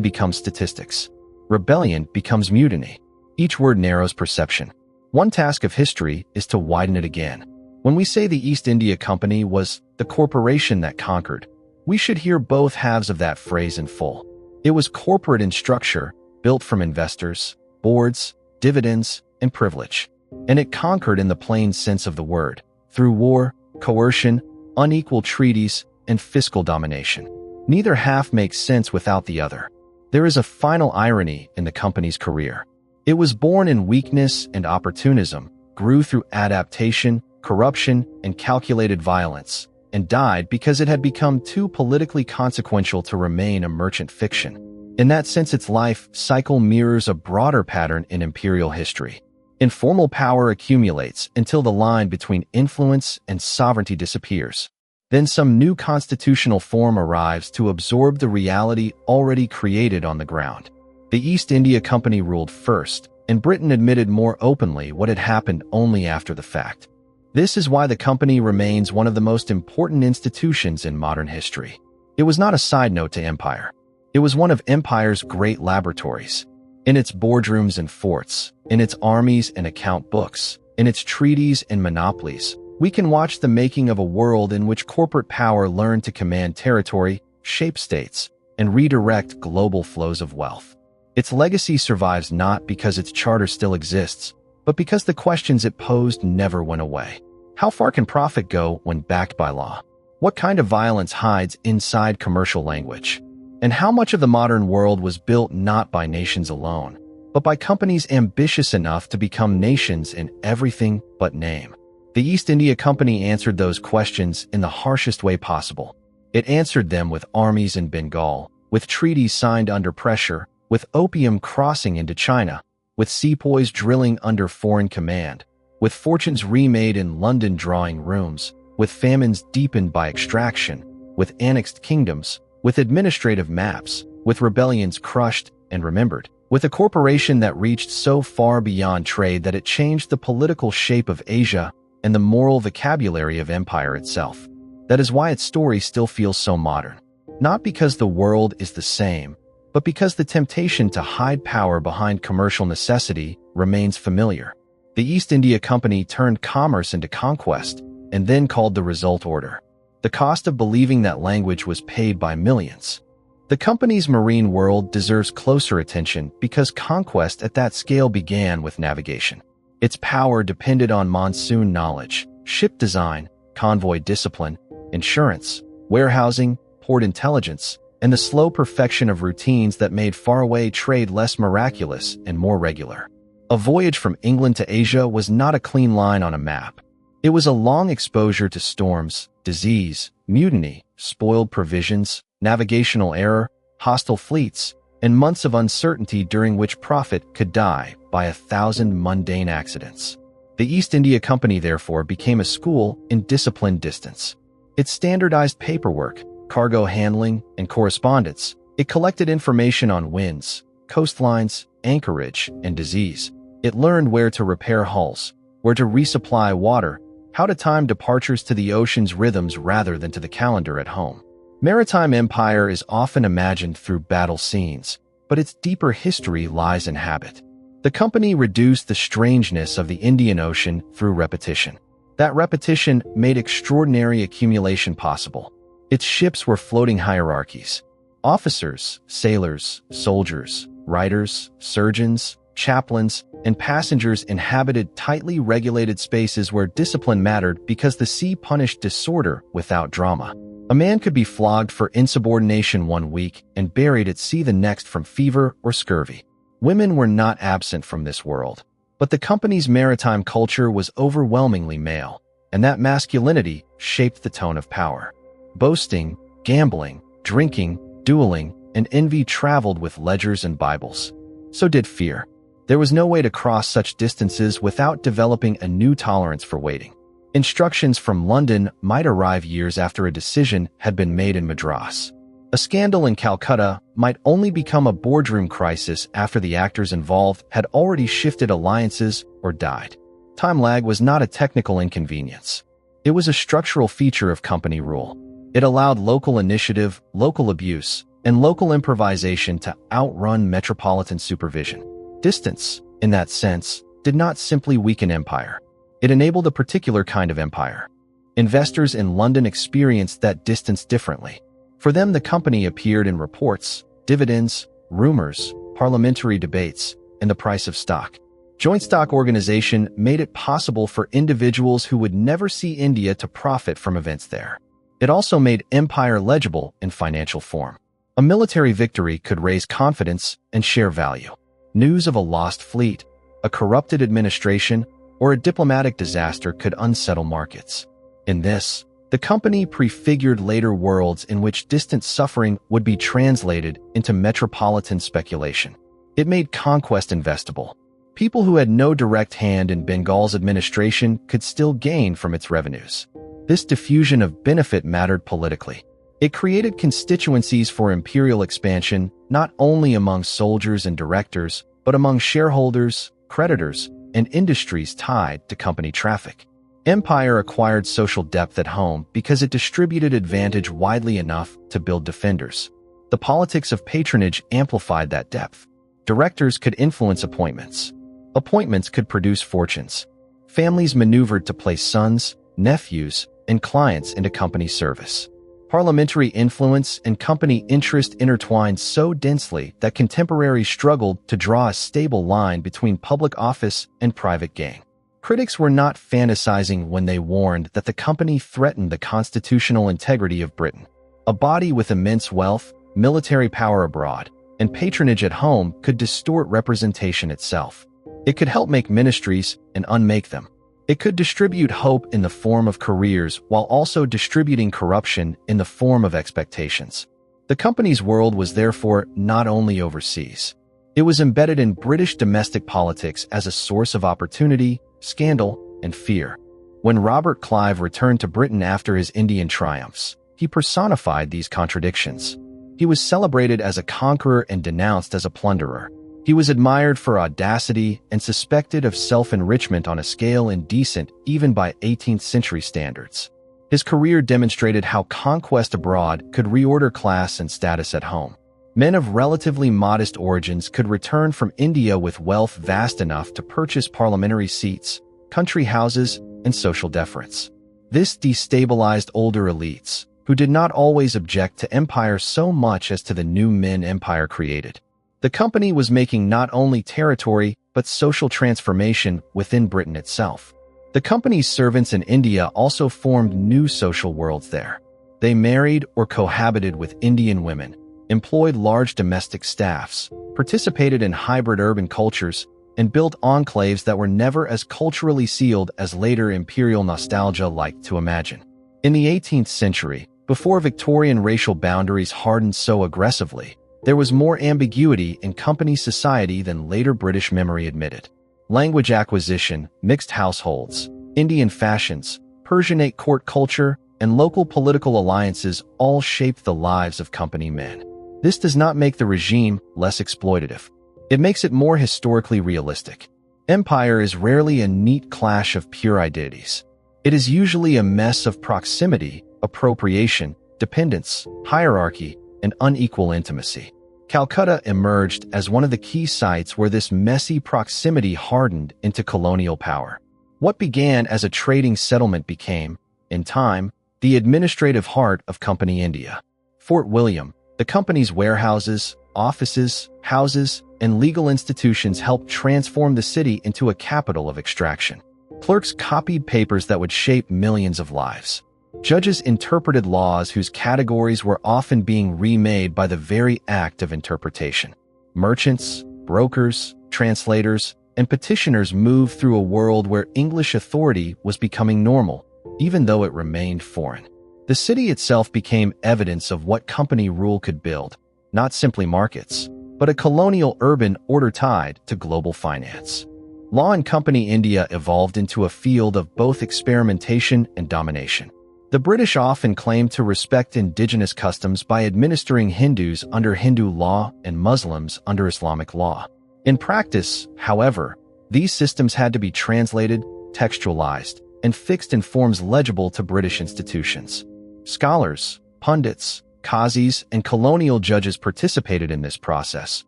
becomes statistics. Rebellion becomes mutiny. Each word narrows perception. One task of history is to widen it again. When we say the East India Company was the corporation that conquered, we should hear both halves of that phrase in full. It was corporate in structure, built from investors, boards, dividends, and privilege. And it conquered in the plain sense of the word, through war, coercion, unequal treaties, and fiscal domination. Neither half makes sense without the other. There is a final irony in the company's career. It was born in weakness and opportunism, grew through adaptation, corruption, and calculated violence, and died because it had become too politically consequential to remain a merchant fiction. In that sense, its life cycle mirrors a broader pattern in imperial history. Informal power accumulates until the line between influence and sovereignty disappears. Then some new constitutional form arrives to absorb the reality already created on the ground. The East India Company ruled first, and Britain admitted more openly what had happened only after the fact. This is why the company remains one of the most important institutions in modern history. It was not a side note to empire. It was one of empire's great laboratories. In its boardrooms and forts, in its armies and account books, in its treaties and monopolies, we can watch the making of a world in which corporate power learned to command territory, shape states, and redirect global flows of wealth. Its legacy survives not because its charter still exists, but because the questions it posed never went away. How far can profit go when backed by law? What kind of violence hides inside commercial language? And how much of the modern world was built not by nations alone, but by companies ambitious enough to become nations in everything but name? The East India Company answered those questions in the harshest way possible. It answered them with armies in Bengal, with treaties signed under pressure, with opium crossing into China, with sepoys drilling under foreign command, with fortunes remade in London drawing rooms, with famines deepened by extraction, with annexed kingdoms, with administrative maps, with rebellions crushed and remembered, with a corporation that reached so far beyond trade that it changed the political shape of Asia and the moral vocabulary of empire itself. That is why its story still feels so modern. Not because the world is the same, but because the temptation to hide power behind commercial necessity remains familiar. The East India Company turned commerce into conquest and then called the result order. The cost of believing that language was paid by millions. The company's marine world deserves closer attention because conquest at that scale began with navigation. Its power depended on monsoon knowledge, ship design, convoy discipline, insurance, warehousing, port intelligence, and the slow perfection of routines that made faraway trade less miraculous and more regular. A voyage from England to Asia was not a clean line on a map. It was a long exposure to storms, disease, mutiny, spoiled provisions, navigational error, hostile fleets, and months of uncertainty during which profit could die by 1,000 mundane accidents. The East India Company, therefore, became a school in disciplined distance. It standardized paperwork, cargo handling, and correspondence. It collected information on winds, coastlines, anchorage, and disease. It learned where to repair hulls, where to resupply water, how to time departures to the ocean's rhythms rather than to the calendar at home. Maritime empire is often imagined through battle scenes, but its deeper history lies in habit. The company reduced the strangeness of the Indian Ocean through repetition. That repetition made extraordinary accumulation possible. Its ships were floating hierarchies. Officers, sailors, soldiers, writers, surgeons, chaplains, and passengers inhabited tightly regulated spaces where discipline mattered because the sea punished disorder without drama. A man could be flogged for insubordination one week and buried at sea the next from fever or scurvy. Women were not absent from this world, but the company's maritime culture was overwhelmingly male, and that masculinity shaped the tone of power. Boasting, gambling, drinking, dueling, and envy traveled with ledgers and Bibles. So did fear. There was no way to cross such distances without developing a new tolerance for waiting. Instructions from London might arrive years after a decision had been made in Madras. A scandal in Calcutta might only become a boardroom crisis after the actors involved had already shifted alliances or died. Time lag was not a technical inconvenience. It was a structural feature of company rule. It allowed local initiative, local abuse, and local improvisation to outrun metropolitan supervision. Distance, in that sense, did not simply weaken empire. It enabled a particular kind of empire. Investors in London experienced that distance differently. For them, the company appeared in reports, dividends, rumors, parliamentary debates, and the price of stock. Joint stock organization made it possible for individuals who would never see India to profit from events there. It also made empire legible in financial form. A military victory could raise confidence and share value. News of a lost fleet, a corrupted administration, or a diplomatic disaster could unsettle markets. In this, the company prefigured later worlds in which distant suffering would be translated into metropolitan speculation. It made conquest investable. People who had no direct hand in Bengal's administration could still gain from its revenues. This diffusion of benefit mattered politically. It created constituencies for imperial expansion not only among soldiers and directors, but among shareholders, creditors, and industries tied to company traffic. Empire acquired social depth at home because it distributed advantage widely enough to build defenders. The politics of patronage amplified that depth. Directors could influence appointments. Appointments could produce fortunes. Families maneuvered to place sons, nephews, and clients into company service. Parliamentary influence and company interest intertwined so densely that contemporaries struggled to draw a stable line between public office and private gain. Critics were not fantasizing when they warned that the company threatened the constitutional integrity of Britain. A body with immense wealth, military power abroad, and patronage at home could distort representation itself. It could help make ministries and unmake them. It could distribute hope in the form of careers while also distributing corruption in the form of expectations. The company's world was therefore not only overseas. It was embedded in British domestic politics as a source of opportunity, scandal, and fear. When Robert Clive returned to Britain after his Indian triumphs, he personified these contradictions. He was celebrated as a conqueror and denounced as a plunderer. He was admired for audacity and suspected of self-enrichment on a scale indecent even by 18th century standards. His career demonstrated how conquest abroad could reorder class and status at home. Men of relatively modest origins could return from India with wealth vast enough to purchase parliamentary seats, country houses, and social deference. This destabilized older elites, who did not always object to empire so much as to the new men empire created. The company was making not only territory, but social transformation within Britain itself. The company's servants in India also formed new social worlds there. They married or cohabited with Indian women, employed large domestic staffs, participated in hybrid urban cultures, and built enclaves that were never as culturally sealed as later imperial nostalgia liked to imagine. In the 18th century, before Victorian racial boundaries hardened so aggressively, there was more ambiguity in company society than later British memory admitted. Language acquisition, mixed households, Indian fashions, Persianate court culture, and local political alliances all shaped the lives of company men. This does not make the regime less exploitative. It makes it more historically realistic. Empire is rarely a neat clash of pure identities. It is usually a mess of proximity, appropriation, dependence, hierarchy, and unequal intimacy. Calcutta emerged as one of the key sites where this messy proximity hardened into colonial power. What began as a trading settlement became, in time, the administrative heart of Company India. Fort William, the company's warehouses, offices, houses, and legal institutions helped transform the city into a capital of extraction. Clerks copied papers that would shape millions of lives. Judges interpreted laws whose categories were often being remade by the very act of interpretation. Merchants, brokers, translators, and petitioners moved through a world where English authority was becoming normal, even though it remained foreign. The city itself became evidence of what company rule could build. not simply markets, but a colonial urban order tied to global finance. Law and Company India evolved into a field of both experimentation and domination. The British often claimed to respect indigenous customs by administering Hindus under Hindu law and Muslims under Islamic law. In practice, however, these systems had to be translated, textualized, and fixed in forms legible to British institutions. Scholars, pundits, qazis, and colonial judges participated in this process,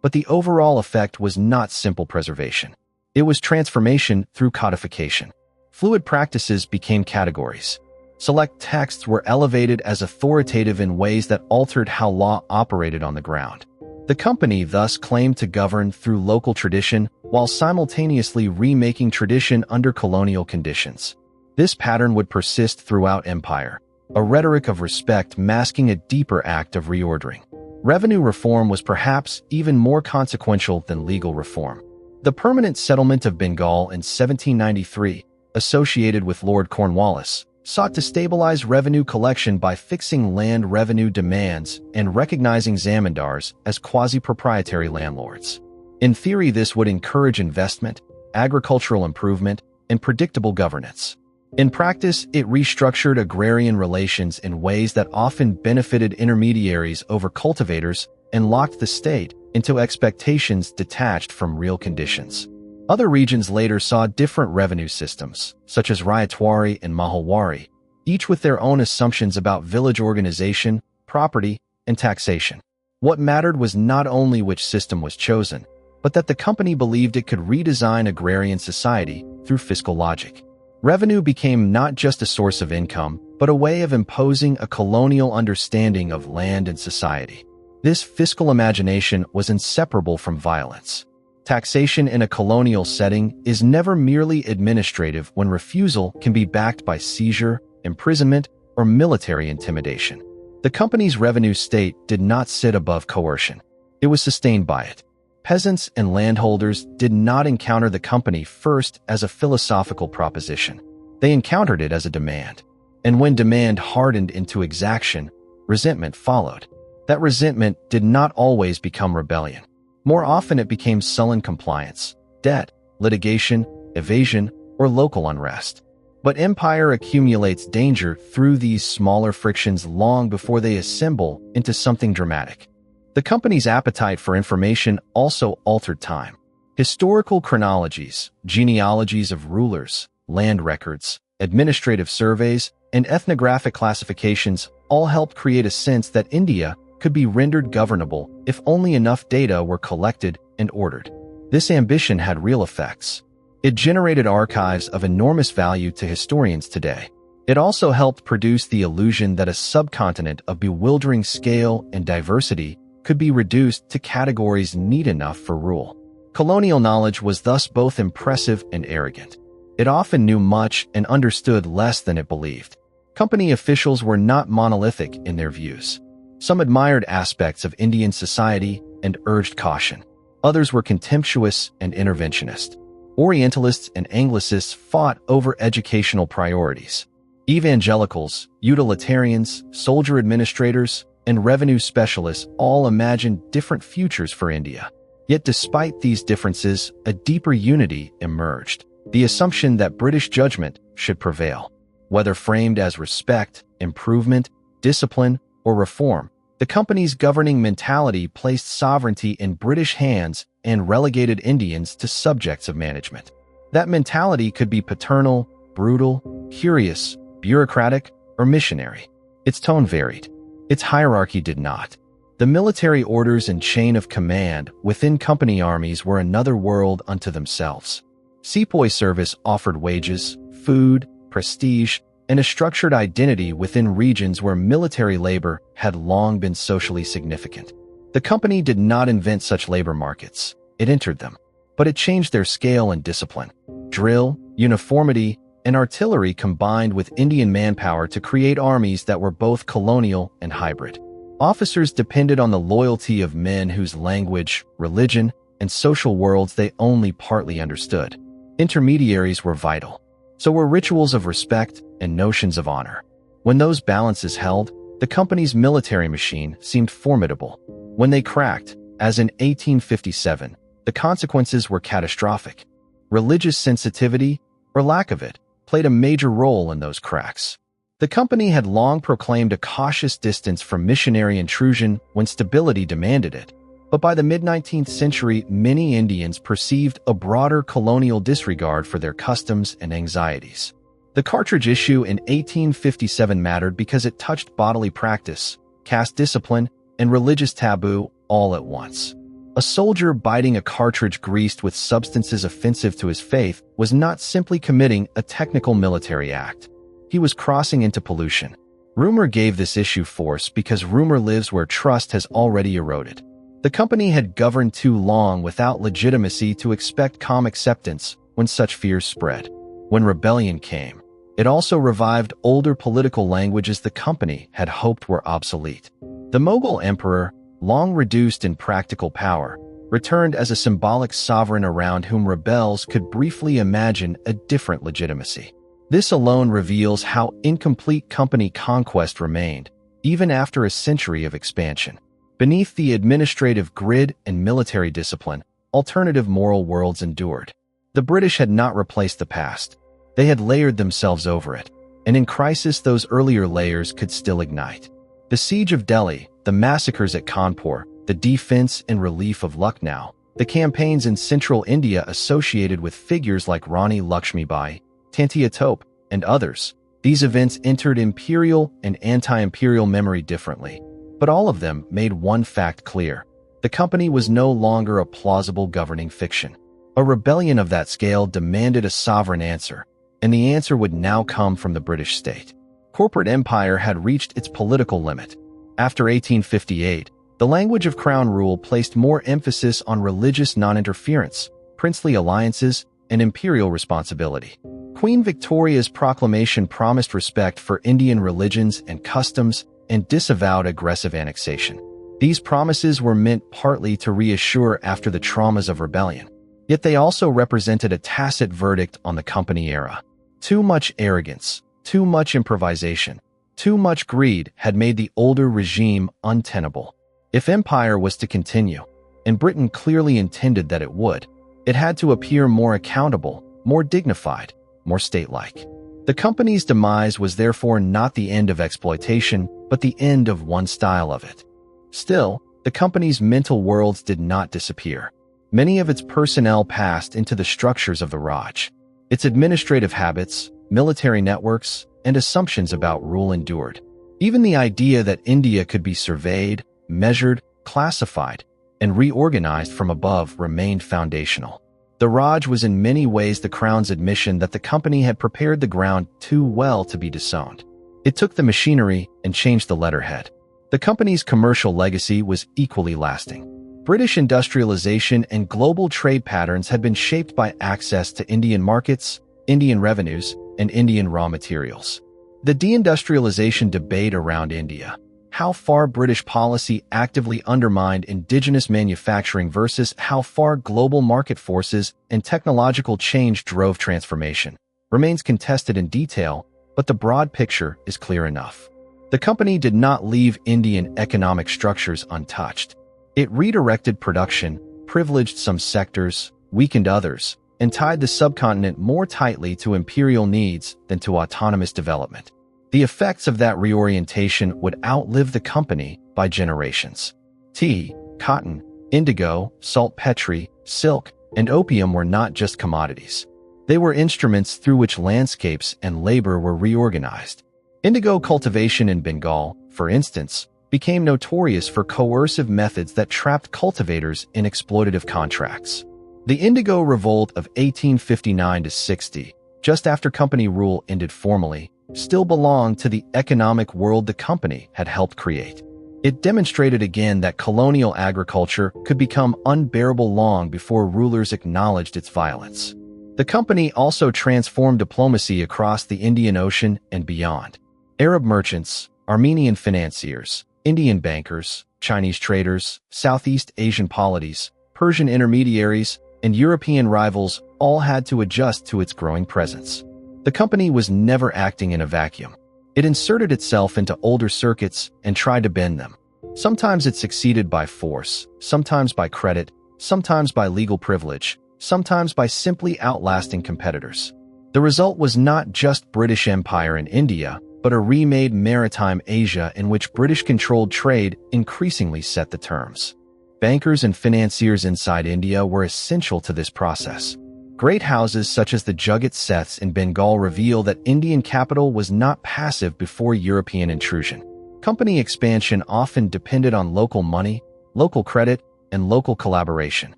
but the overall effect was not simple preservation. It was transformation through codification. Fluid practices became categories. Select texts were elevated as authoritative in ways that altered how law operated on the ground. The company thus claimed to govern through local tradition while simultaneously remaking tradition under colonial conditions. This pattern would persist throughout empire, a rhetoric of respect masking a deeper act of reordering. Revenue reform was perhaps even more consequential than legal reform. The permanent settlement of Bengal in 1793, associated with Lord Cornwallis, sought to stabilize revenue collection by fixing land revenue demands and recognizing zamindars as quasi-proprietary landlords. In theory, this would encourage investment, agricultural improvement, and predictable governance. In practice, it restructured agrarian relations in ways that often benefited intermediaries over cultivators and locked the state into expectations detached from real conditions. Other regions later saw different revenue systems, such as Rayatwari and Mahalwari, each with their own assumptions about village organization, property, and taxation. What mattered was not only which system was chosen, but that the company believed it could redesign agrarian society through fiscal logic. Revenue became not just a source of income, but a way of imposing a colonial understanding of land and society. This fiscal imagination was inseparable from violence. Taxation in a colonial setting is never merely administrative when refusal can be backed by seizure, imprisonment, or military intimidation. The company's revenue state did not sit above coercion. It was sustained by it. Peasants and landholders did not encounter the company first as a philosophical proposition. They encountered it as a demand. And when demand hardened into exaction, resentment followed. That resentment did not always become rebellion. More often it became sullen compliance, debt, litigation, evasion, or local unrest. But empire accumulates danger through these smaller frictions long before they assemble into something dramatic. The company's appetite for information also altered time. Historical chronologies, genealogies of rulers, land records, administrative surveys, and ethnographic classifications all helped create a sense that India could be rendered governable if only enough data were collected and ordered. This ambition had real effects. It generated archives of enormous value to historians today. It also helped produce the illusion that a subcontinent of bewildering scale and diversity could be reduced to categories neat enough for rule. Colonial knowledge was thus both impressive and arrogant. It often knew much and understood less than it believed. Company officials were not monolithic in their views. Some admired aspects of Indian society and urged caution. Others were contemptuous and interventionist. Orientalists and Anglicists fought over educational priorities. Evangelicals, utilitarians, soldier administrators, and revenue specialists all imagined different futures for India. Yet despite these differences, a deeper unity emerged. The assumption that British judgment should prevail. Whether framed as respect, improvement, discipline, or reform, the company's governing mentality placed sovereignty in British hands and relegated Indians to subjects of management. That mentality could be paternal, brutal, curious, bureaucratic, or missionary. Its tone varied. Its hierarchy did not. The military orders and chain of command within company armies were another world unto themselves. Sepoy service offered wages, food, prestige, and a structured identity within regions where military labor had long been socially significant. The company did not invent such labor markets. It entered them. But it changed their scale and discipline. Drill, uniformity, and artillery combined with Indian manpower to create armies that were both colonial and hybrid. Officers depended on the loyalty of men whose language, religion, and social worlds they only partly understood. Intermediaries were vital. So were rituals of respect and notions of honor. When those balances held, the company's military machine seemed formidable. When they cracked, as in 1857, the consequences were catastrophic. Religious sensitivity, or lack of it, played a major role in those cracks. The company had long proclaimed a cautious distance from missionary intrusion when stability demanded it, but by the mid-19th century, many Indians perceived a broader colonial disregard for their customs and anxieties. The cartridge issue in 1857 mattered because it touched bodily practice, caste discipline, and religious taboo all at once. A soldier biting a cartridge greased with substances offensive to his faith was not simply committing a technical military act. He was crossing into pollution. Rumor gave this issue force because rumor lives where trust has already eroded. The company had governed too long without legitimacy to expect calm acceptance when such fears spread. When rebellion came, it also revived older political languages the company had hoped were obsolete. The Mughal emperor, long reduced in practical power, returned as a symbolic sovereign around whom rebels could briefly imagine a different legitimacy. This alone reveals how incomplete company conquest remained, even after a century of expansion. Beneath the administrative grid and military discipline, alternative moral worlds endured. The British had not replaced the past. They had layered themselves over it, and in crisis those earlier layers could still ignite. The siege of Delhi, the massacres at Kanpur, the defense and relief of Lucknow, the campaigns in central India associated with figures like Rani Lakshmibai, Tantia Tope, and others. These events entered imperial and anti-imperial memory differently, but all of them made one fact clear. The company was no longer a plausible governing fiction. A rebellion of that scale demanded a sovereign answer, and the answer would now come from the British state. Corporate empire had reached its political limit. After 1858, the language of crown rule placed more emphasis on religious non-interference, princely alliances, and imperial responsibility. Queen Victoria's proclamation promised respect for Indian religions and customs and disavowed aggressive annexation. These promises were meant partly to reassure after the traumas of rebellion, yet they also represented a tacit verdict on the company era. Too much arrogance, too much improvisation, too much greed had made the older regime untenable. If empire was to continue, and Britain clearly intended that it would, it had to appear more accountable, more dignified, more state-like. The company's demise was therefore not the end of exploitation, but the end of one style of it. Still, the company's mental worlds did not disappear. Many of its personnel passed into the structures of the Raj. Its administrative habits, military networks, and assumptions about rule endured. Even the idea that India could be surveyed, measured, classified, and reorganized from above remained foundational. The Raj was in many ways the Crown's admission that the company had prepared the ground too well to be disowned. It took the machinery and changed the letterhead. The company's commercial legacy was equally lasting. British industrialization and global trade patterns had been shaped by access to Indian markets, Indian revenues, and Indian raw materials. The deindustrialization debate around India, how far British policy actively undermined indigenous manufacturing versus how far global market forces and technological change drove transformation, remains contested in detail, but the broad picture is clear enough. The company did not leave Indian economic structures untouched. It redirected production, privileged some sectors, weakened others, and tied the subcontinent more tightly to imperial needs than to autonomous development. The effects of that reorientation would outlive the company by generations. Tea, cotton, indigo, saltpetre, silk, and opium were not just commodities. They were instruments through which landscapes and labor were reorganized. Indigo cultivation in Bengal, for instance, became notorious for coercive methods that trapped cultivators in exploitative contracts. The Indigo Revolt of 1859–60, just after company rule ended formally, still belonged to the economic world the company had helped create. It demonstrated again that colonial agriculture could become unbearable long before rulers acknowledged its violence. The company also transformed diplomacy across the Indian Ocean and beyond. Arab merchants, Armenian financiers, Indian bankers, Chinese traders, Southeast Asian polities, Persian intermediaries, and European rivals all had to adjust to its growing presence. The company was never acting in a vacuum. It inserted itself into older circuits and tried to bend them. Sometimes it succeeded by force, sometimes by credit, sometimes by legal privilege, sometimes by simply outlasting competitors. The result was not just British Empire in India, but a remade maritime Asia in which British-controlled trade increasingly set the terms. Bankers and financiers inside India were essential to this process. Great houses such as the Jugat Seths in Bengal reveal that Indian capital was not passive before European intrusion. Company expansion often depended on local money, local credit, and local collaboration.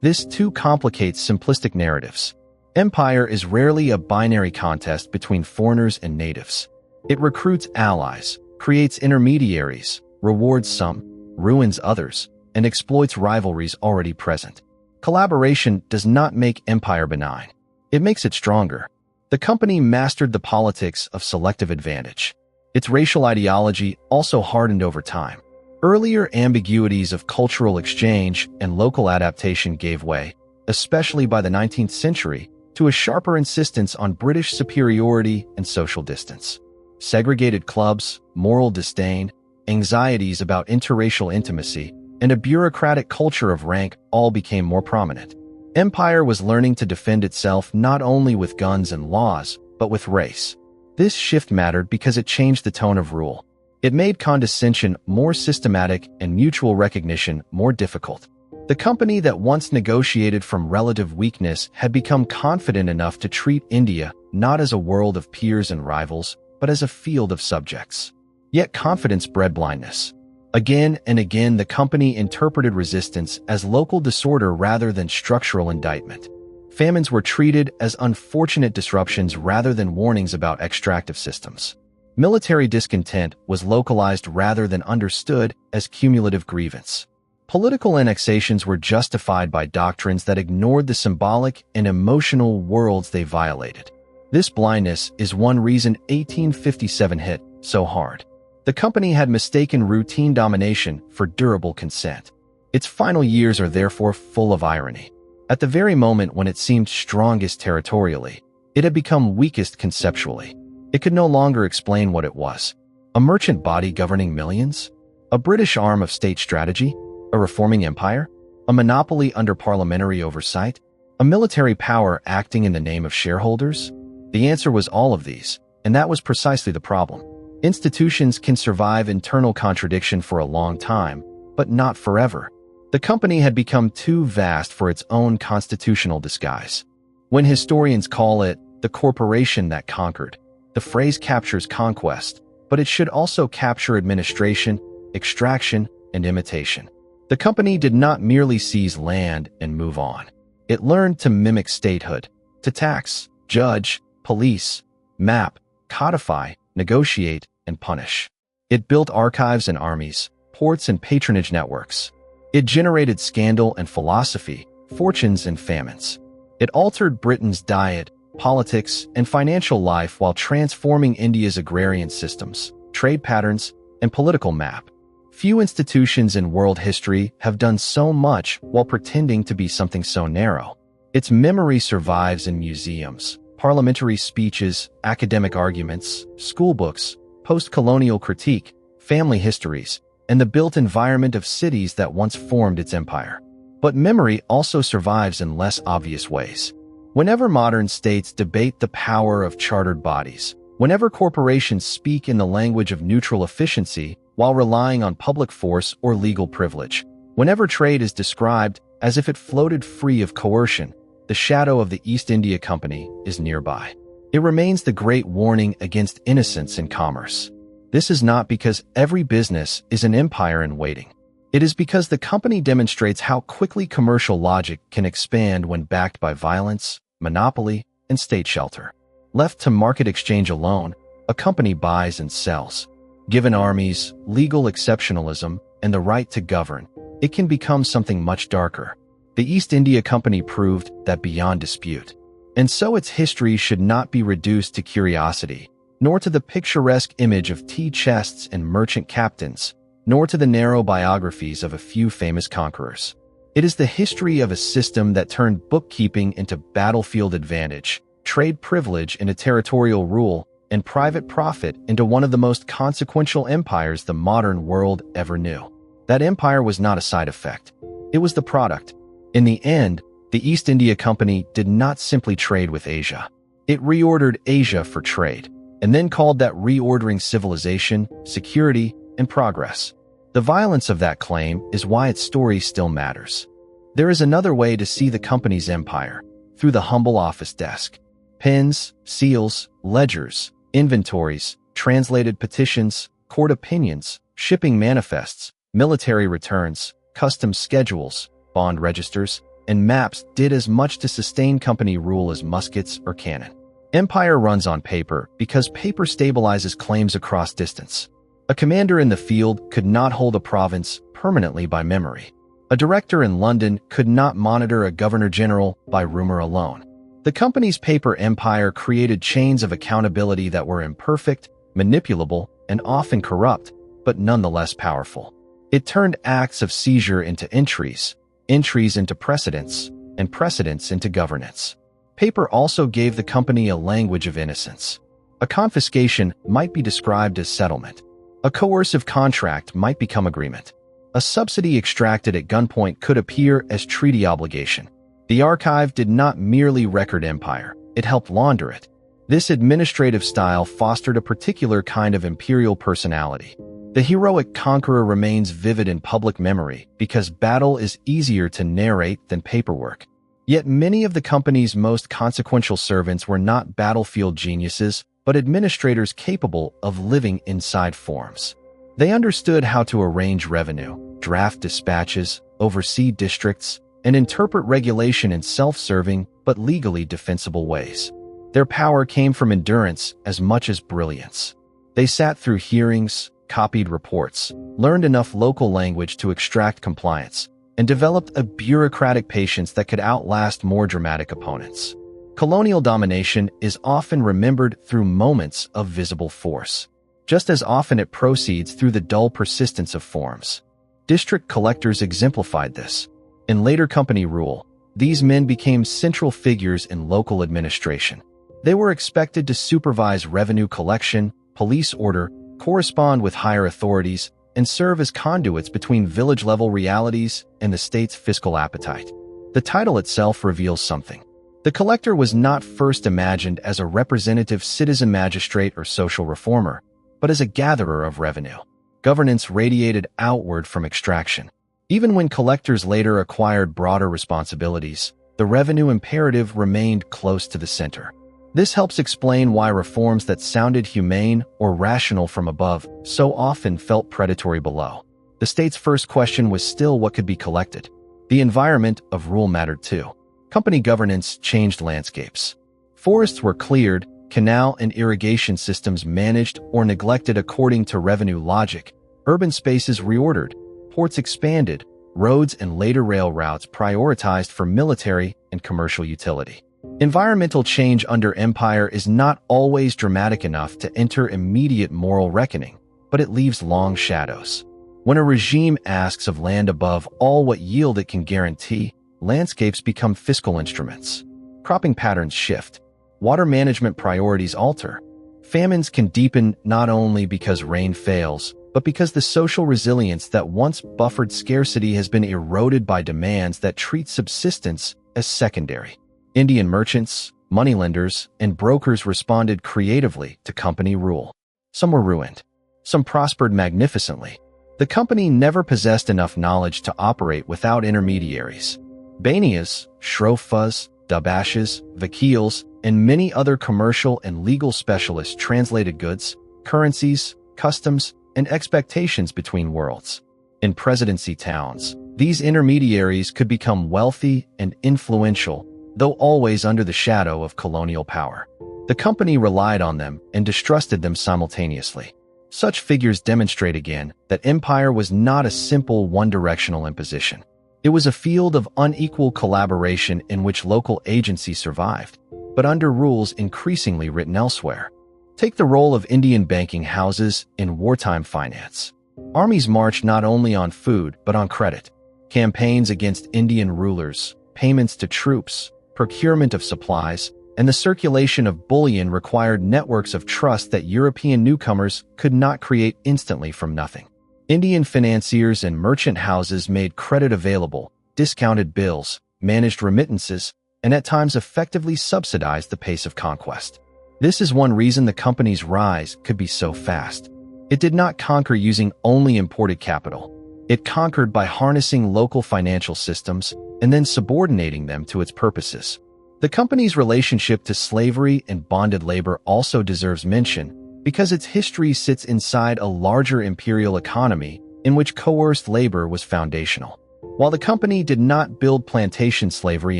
This too complicates simplistic narratives. Empire is rarely a binary contest between foreigners and natives. It recruits allies, creates intermediaries, rewards some, ruins others, and exploits rivalries already present. Collaboration does not make empire benign. It makes it stronger. The company mastered the politics of selective advantage. Its racial ideology also hardened over time. Earlier ambiguities of cultural exchange and local adaptation gave way, especially by the 19th century, to a sharper insistence on British superiority and social distance. Segregated clubs, moral disdain, anxieties about interracial intimacy, and a bureaucratic culture of rank all became more prominent. Empire was learning to defend itself not only with guns and laws, but with race. This shift mattered because it changed the tone of rule. It made condescension more systematic and mutual recognition more difficult. The company that once negotiated from relative weakness had become confident enough to treat India not as a world of peers and rivals, but as a field of subjects. Yet confidence bred blindness. Again and again, the company interpreted resistance as local disorder rather than structural indictment. Famines were treated as unfortunate disruptions rather than warnings about extractive systems. Military discontent was localized rather than understood as cumulative grievance. Political annexations were justified by doctrines that ignored the symbolic and emotional worlds they violated. This blindness is one reason 1857 hit so hard. The company had mistaken routine domination for durable consent. Its final years are therefore full of irony. At the very moment when it seemed strongest territorially, it had become weakest conceptually. It could no longer explain what it was. A merchant body governing millions? A British arm of state strategy? A reforming empire? A monopoly under parliamentary oversight? A military power acting in the name of shareholders? The answer was all of these, and that was precisely the problem. Institutions can survive internal contradiction for a long time, but not forever. The company had become too vast for its own constitutional disguise. When historians call it the corporation that conquered, the phrase captures conquest, but it should also capture administration, extraction, and imitation. The company did not merely seize land and move on. It learned to mimic statehood, to tax, judge, police, map, codify, negotiate, and punish. It built archives and armies, ports and patronage networks. It generated scandal and philosophy, fortunes and famines. It altered Britain's diet, politics, and financial life while transforming India's agrarian systems, trade patterns, and political map. Few institutions in world history have done so much while pretending to be something so narrow. Its memory survives in museums, parliamentary speeches, academic arguments, school books, post-colonial critique, family histories, and the built environment of cities that once formed its empire. But memory also survives in less obvious ways. Whenever modern states debate the power of chartered bodies, whenever corporations speak in the language of neutral efficiency while relying on public force or legal privilege, whenever trade is described as if it floated free of coercion, the shadow of the East India Company is nearby. It remains the great warning against innocence in commerce. This is not because every business is an empire in waiting. It is because the company demonstrates how quickly commercial logic can expand when backed by violence, monopoly, and state shelter. Left to market exchange alone, a company buys and sells. Given armies, legal exceptionalism, and the right to govern, it can become something much darker. The East India Company proved that beyond dispute. And so its history should not be reduced to curiosity, nor to the picturesque image of tea chests and merchant captains, nor to the narrow biographies of a few famous conquerors. It is the history of a system that turned bookkeeping into battlefield advantage, trade privilege into territorial rule, and private profit into one of the most consequential empires the modern world ever knew. That empire was not a side effect. It was the product. In the end, the East India Company did not simply trade with Asia. It reordered Asia for trade, and then called that reordering civilization, security, and progress. The violence of that claim is why its story still matters. There is another way to see the company's empire, through the humble office desk. Pens, seals, ledgers, inventories, translated petitions, court opinions, shipping manifests, military returns, customs schedules, bond registers, and maps did as much to sustain company rule as muskets or cannon. Empire runs on paper because paper stabilizes claims across distance. A commander in the field could not hold a province permanently by memory. A director in London could not monitor a governor-general by rumor alone. The company's paper empire created chains of accountability that were imperfect, manipulable, and often corrupt, but nonetheless powerful. It turned acts of seizure into entries, entries into precedents, and precedents into governance. Paper also gave the company a language of innocence. A confiscation might be described as settlement. A coercive contract might become agreement. A subsidy extracted at gunpoint could appear as treaty obligation. The archive did not merely record empire, it helped launder it. This administrative style fostered a particular kind of imperial personality. The heroic conqueror remains vivid in public memory because battle is easier to narrate than paperwork. Yet many of the company's most consequential servants were not battlefield geniuses, but administrators capable of living inside forms. They understood how to arrange revenue, draft dispatches, oversee districts, and interpret regulation in self-serving but legally defensible ways. Their power came from endurance as much as brilliance. They sat through hearings, copied reports, learned enough local language to extract compliance, and developed a bureaucratic patience that could outlast more dramatic opponents. Colonial domination is often remembered through moments of visible force. Just as often it proceeds through the dull persistence of forms. District collectors exemplified this. In later company rule, these men became central figures in local administration. They were expected to supervise revenue collection, police order, correspond with higher authorities, and serve as conduits between village-level realities and the state's fiscal appetite. The title itself reveals something. The collector was not first imagined as a representative citizen magistrate or social reformer, but as a gatherer of revenue. Governance radiated outward from extraction. Even when collectors later acquired broader responsibilities, the revenue imperative remained close to the center. This helps explain why reforms that sounded humane or rational from above so often felt predatory below. The state's first question was still what could be collected. The environment of rule mattered too. Company governance changed landscapes. Forests were cleared, canal and irrigation systems managed or neglected according to revenue logic, urban spaces reordered, ports expanded, roads and later rail routes prioritized for military and commercial utility. Environmental change under empire is not always dramatic enough to enter immediate moral reckoning, but it leaves long shadows. When a regime asks of land above all what yield it can guarantee, landscapes become fiscal instruments. Cropping patterns shift. Water management priorities alter. Famines can deepen not only because rain fails, but because the social resilience that once buffered scarcity has been eroded by demands that treat subsistence as secondary. Indian merchants, moneylenders, and brokers responded creatively to company rule. Some were ruined. Some prospered magnificently. The company never possessed enough knowledge to operate without intermediaries. Banias, Shrofas, Dabashes, Vakils, and many other commercial and legal specialists translated goods, currencies, customs, and expectations between worlds. In presidency towns, these intermediaries could become wealthy and influential, though always under the shadow of colonial power. The company relied on them and distrusted them simultaneously. Such figures demonstrate again that empire was not a simple one-directional imposition. It was a field of unequal collaboration in which local agency survived, but under rules increasingly written elsewhere. Take the role of Indian banking houses in wartime finance. Armies marched not only on food but on credit. Campaigns against Indian rulers, payments to troops, procurement of supplies, and the circulation of bullion required networks of trust that European newcomers could not create instantly from nothing. Indian financiers and merchant houses made credit available, discounted bills, managed remittances, and at times effectively subsidized the pace of conquest. This is one reason the company's rise could be so fast. It did not conquer using only imported capital. It conquered by harnessing local financial systems and then subordinating them to its purposes. The company's relationship to slavery and bonded labor also deserves mention because its history sits inside a larger imperial economy in which coerced labor was foundational. While the company did not build plantation slavery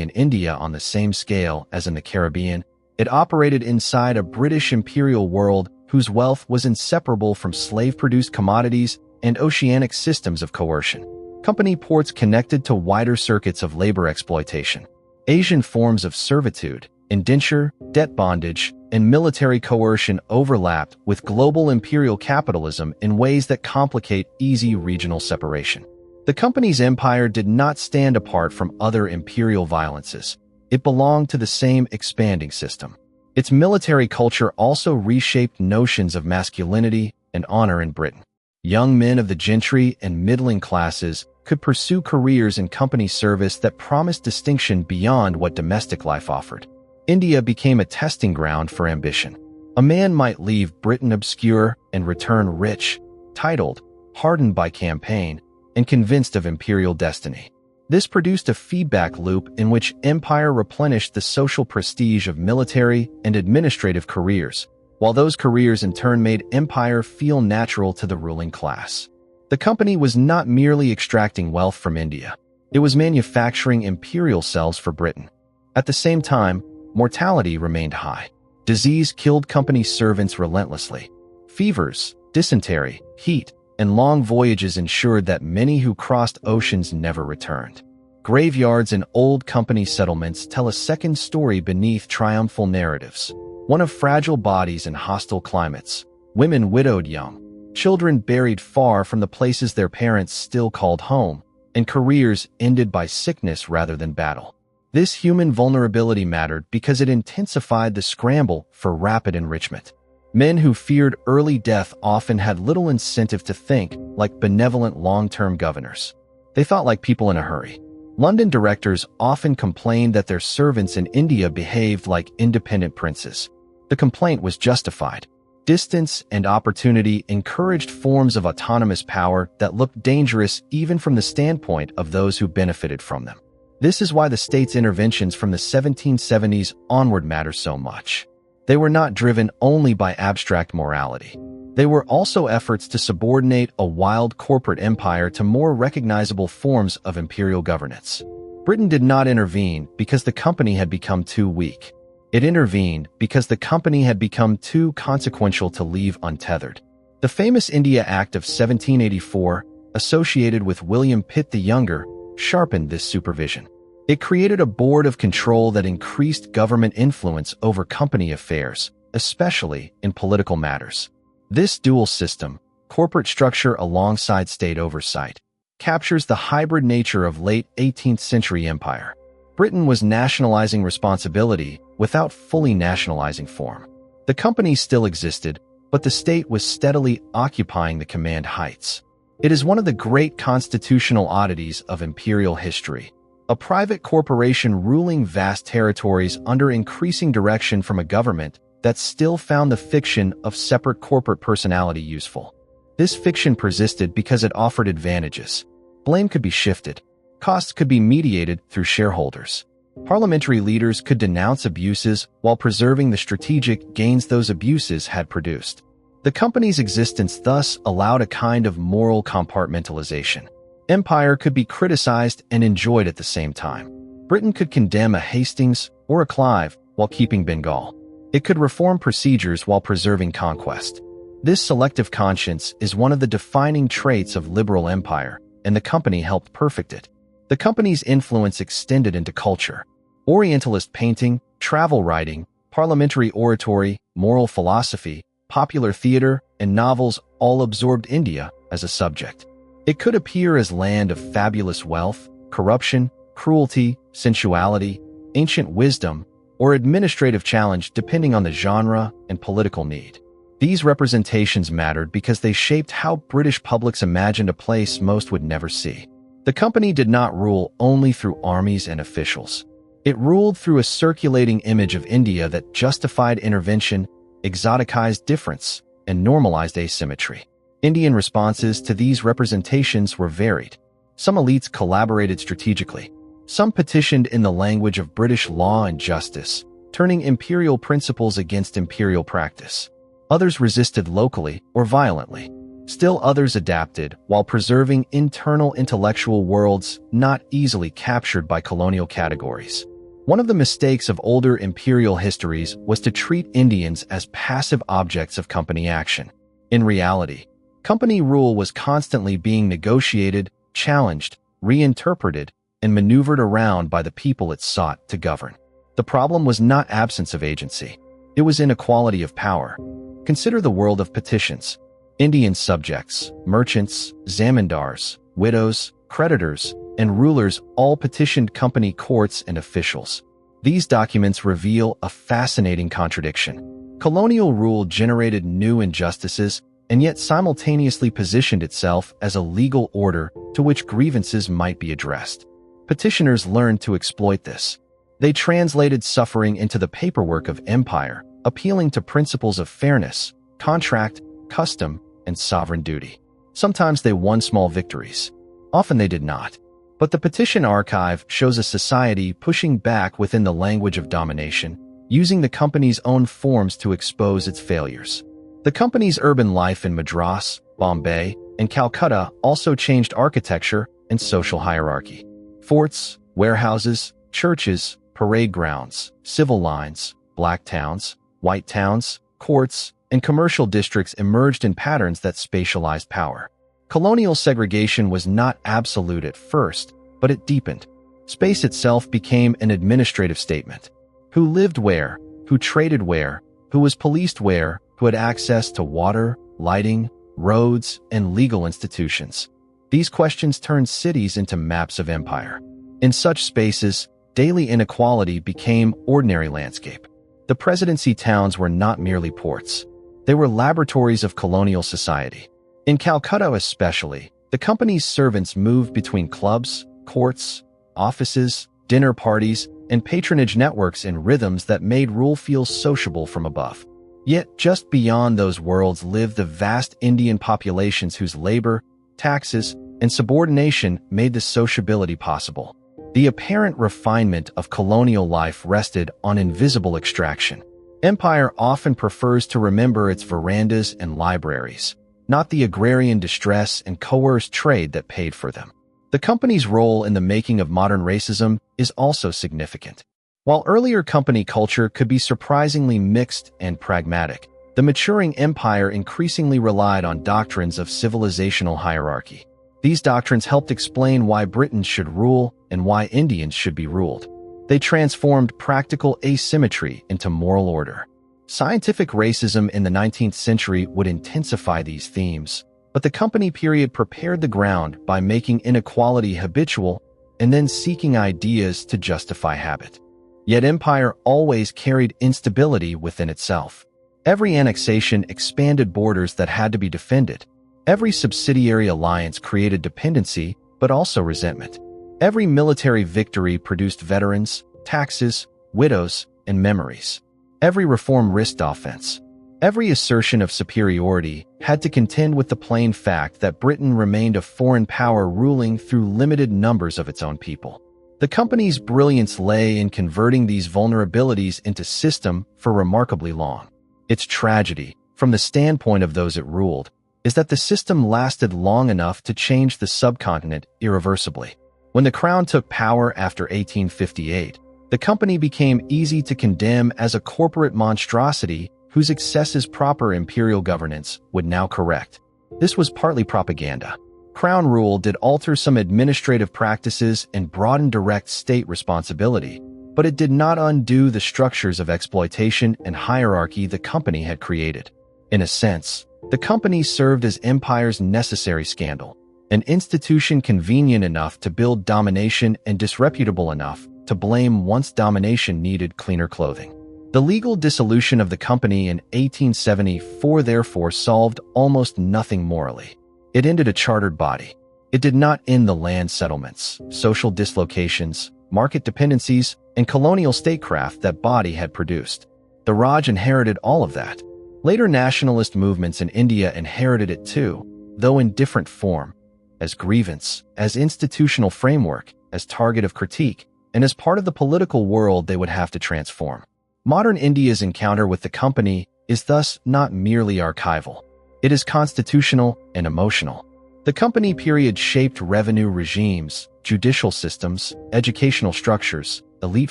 in India on the same scale as in the Caribbean, it operated inside a British imperial world whose wealth was inseparable from slave-produced commodities and oceanic systems of coercion. Company ports connected to wider circuits of labor exploitation. Asian forms of servitude, indenture, debt bondage, and military coercion overlapped with global imperial capitalism in ways that complicate easy regional separation. The company's empire did not stand apart from other imperial violences. It belonged to the same expanding system. Its military culture also reshaped notions of masculinity and honor in Britain. Young men of the gentry and middling classes could pursue careers in company service that promised distinction beyond what domestic life offered. India became a testing ground for ambition. A man might leave Britain obscure and return rich, titled, hardened by campaign, and convinced of imperial destiny. This produced a feedback loop in which empire replenished the social prestige of military and administrative careers, while those careers in turn made empire feel natural to the ruling class. The company was not merely extracting wealth from India. It was manufacturing imperial cells for Britain. At the same time, mortality remained high. Disease killed company servants relentlessly. Fevers, dysentery, heat, and long voyages ensured that many who crossed oceans never returned. Graveyards in old company settlements tell a second story beneath triumphal narratives, one of fragile bodies in hostile climates, women widowed young, children buried far from the places their parents still called home, and careers ended by sickness rather than battle. This human vulnerability mattered because it intensified the scramble for rapid enrichment. Men who feared early death often had little incentive to think like benevolent long-term governors. They thought like people in a hurry. London directors often complained that their servants in India behaved like independent princes. The complaint was justified. Distance and opportunity encouraged forms of autonomous power that looked dangerous even from the standpoint of those who benefited from them. This is why the state's interventions from the 1770s onward matter so much. They were not driven only by abstract morality. They were also efforts to subordinate a wild corporate empire to more recognizable forms of imperial governance. Britain did not intervene because the company had become too weak. It intervened because the company had become too consequential to leave untethered. The famous India Act of 1784, associated with William Pitt the Younger, sharpened this supervision. It created a board of control that increased government influence over company affairs, especially in political matters. This dual system, corporate structure alongside state oversight, captures the hybrid nature of late 18th century empire. Britain was nationalizing responsibility without fully nationalizing form. The company still existed, but the state was steadily occupying the command heights. It is one of the great constitutional oddities of imperial history. A private corporation ruling vast territories under increasing direction from a government that still found the fiction of separate corporate personality useful. This fiction persisted because it offered advantages. Blame could be shifted. Costs could be mediated through shareholders. Parliamentary leaders could denounce abuses while preserving the strategic gains those abuses had produced. The company's existence thus allowed a kind of moral compartmentalization. Empire could be criticized and enjoyed at the same time. Britain could condemn a Hastings or a Clive while keeping Bengal. It could reform procedures while preserving conquest. This selective conscience is one of the defining traits of liberal empire, and the company helped perfect it. The company's influence extended into culture. Orientalist painting, travel writing, parliamentary oratory, moral philosophy, popular theater, and novels all absorbed India as a subject. It could appear as land of fabulous wealth, corruption, cruelty, sensuality, ancient wisdom, or administrative challenge depending on the genre and political need. These representations mattered because they shaped how British publics imagined a place most would never see. The company did not rule only through armies and officials. It ruled through a circulating image of India that justified intervention, exoticized difference, and normalized asymmetry. Indian responses to these representations were varied. Some elites collaborated strategically. Some petitioned in the language of British law and justice, turning imperial principles against imperial practice. Others resisted locally or violently. Still others adapted while preserving internal intellectual worlds not easily captured by colonial categories. One of the mistakes of older imperial histories was to treat Indians as passive objects of company action. In reality, company rule was constantly being negotiated, challenged, reinterpreted, and maneuvered around by the people it sought to govern. The problem was not absence of agency. It was inequality of power. Consider the world of petitions. Indian subjects, merchants, zamindars, widows, creditors, and rulers all petitioned company courts and officials. These documents reveal a fascinating contradiction. Colonial rule generated new injustices and yet simultaneously positioned itself as a legal order to which grievances might be addressed. Petitioners learned to exploit this. They translated suffering into the paperwork of empire, appealing to principles of fairness, contract, custom, and sovereign duty. Sometimes they won small victories. Often they did not. But the petition archive shows a society pushing back within the language of domination, using the company's own forms to expose its failures. The company's urban life in Madras, Bombay, and Calcutta also changed architecture and social hierarchy. Forts, warehouses, churches, parade grounds, civil lines, black towns, white towns, courts, and commercial districts emerged in patterns that spatialized power. Colonial segregation was not absolute at first, but it deepened. Space itself became an administrative statement. Who lived where? Who traded where? Who was policed where? Who had access to water, lighting, roads, and legal institutions? These questions turned cities into maps of empire. In such spaces, daily inequality became ordinary landscape. The presidency towns were not merely ports. They were laboratories of colonial society. In Calcutta especially, the company's servants moved between clubs, courts, offices, dinner parties, and patronage networks in rhythms that made rule feel sociable from above. Yet, just beyond those worlds lived the vast Indian populations whose labor, taxes, and subordination made this sociability possible. The apparent refinement of colonial life rested on invisible extraction. Empire often prefers to remember its verandas and libraries, not the agrarian distress and coerced trade that paid for them. The company's role in the making of modern racism is also significant. While earlier company culture could be surprisingly mixed and pragmatic, the maturing empire increasingly relied on doctrines of civilizational hierarchy. These doctrines helped explain why Britons should rule and why Indians should be ruled. They transformed practical asymmetry into moral order. Scientific racism in the 19th century would intensify these themes, but the company period prepared the ground by making inequality habitual and then seeking ideas to justify habit. Yet empire always carried instability within itself. Every annexation expanded borders that had to be defended. Every subsidiary alliance created dependency, but also resentment. Every military victory produced veterans, taxes, widows, and memories. Every reform risked offense. Every assertion of superiority had to contend with the plain fact that Britain remained a foreign power ruling through limited numbers of its own people. The company's brilliance lay in converting these vulnerabilities into system for remarkably long. Its tragedy, from the standpoint of those it ruled, is that the system lasted long enough to change the subcontinent irreversibly. When the Crown took power after 1858, the company became easy to condemn as a corporate monstrosity whose excesses proper imperial governance would now correct. This was partly propaganda. Crown rule did alter some administrative practices and broaden direct state responsibility, but it did not undo the structures of exploitation and hierarchy the company had created. In a sense, the company served as empire's necessary scandal, an institution convenient enough to build domination and disreputable enough to blame once domination needed cleaner clothing. The legal dissolution of the company in 1874 therefore solved almost nothing morally. It ended a chartered body. It did not end the land settlements, social dislocations, market dependencies, and colonial statecraft that body had produced. The Raj inherited all of that. Later nationalist movements in India inherited it too, though in different form, as grievance, as institutional framework, as target of critique, and as part of the political world they would have to transform. Modern India's encounter with the company is thus not merely archival. It is constitutional and emotional. The company period shaped revenue regimes, judicial systems, educational structures, elite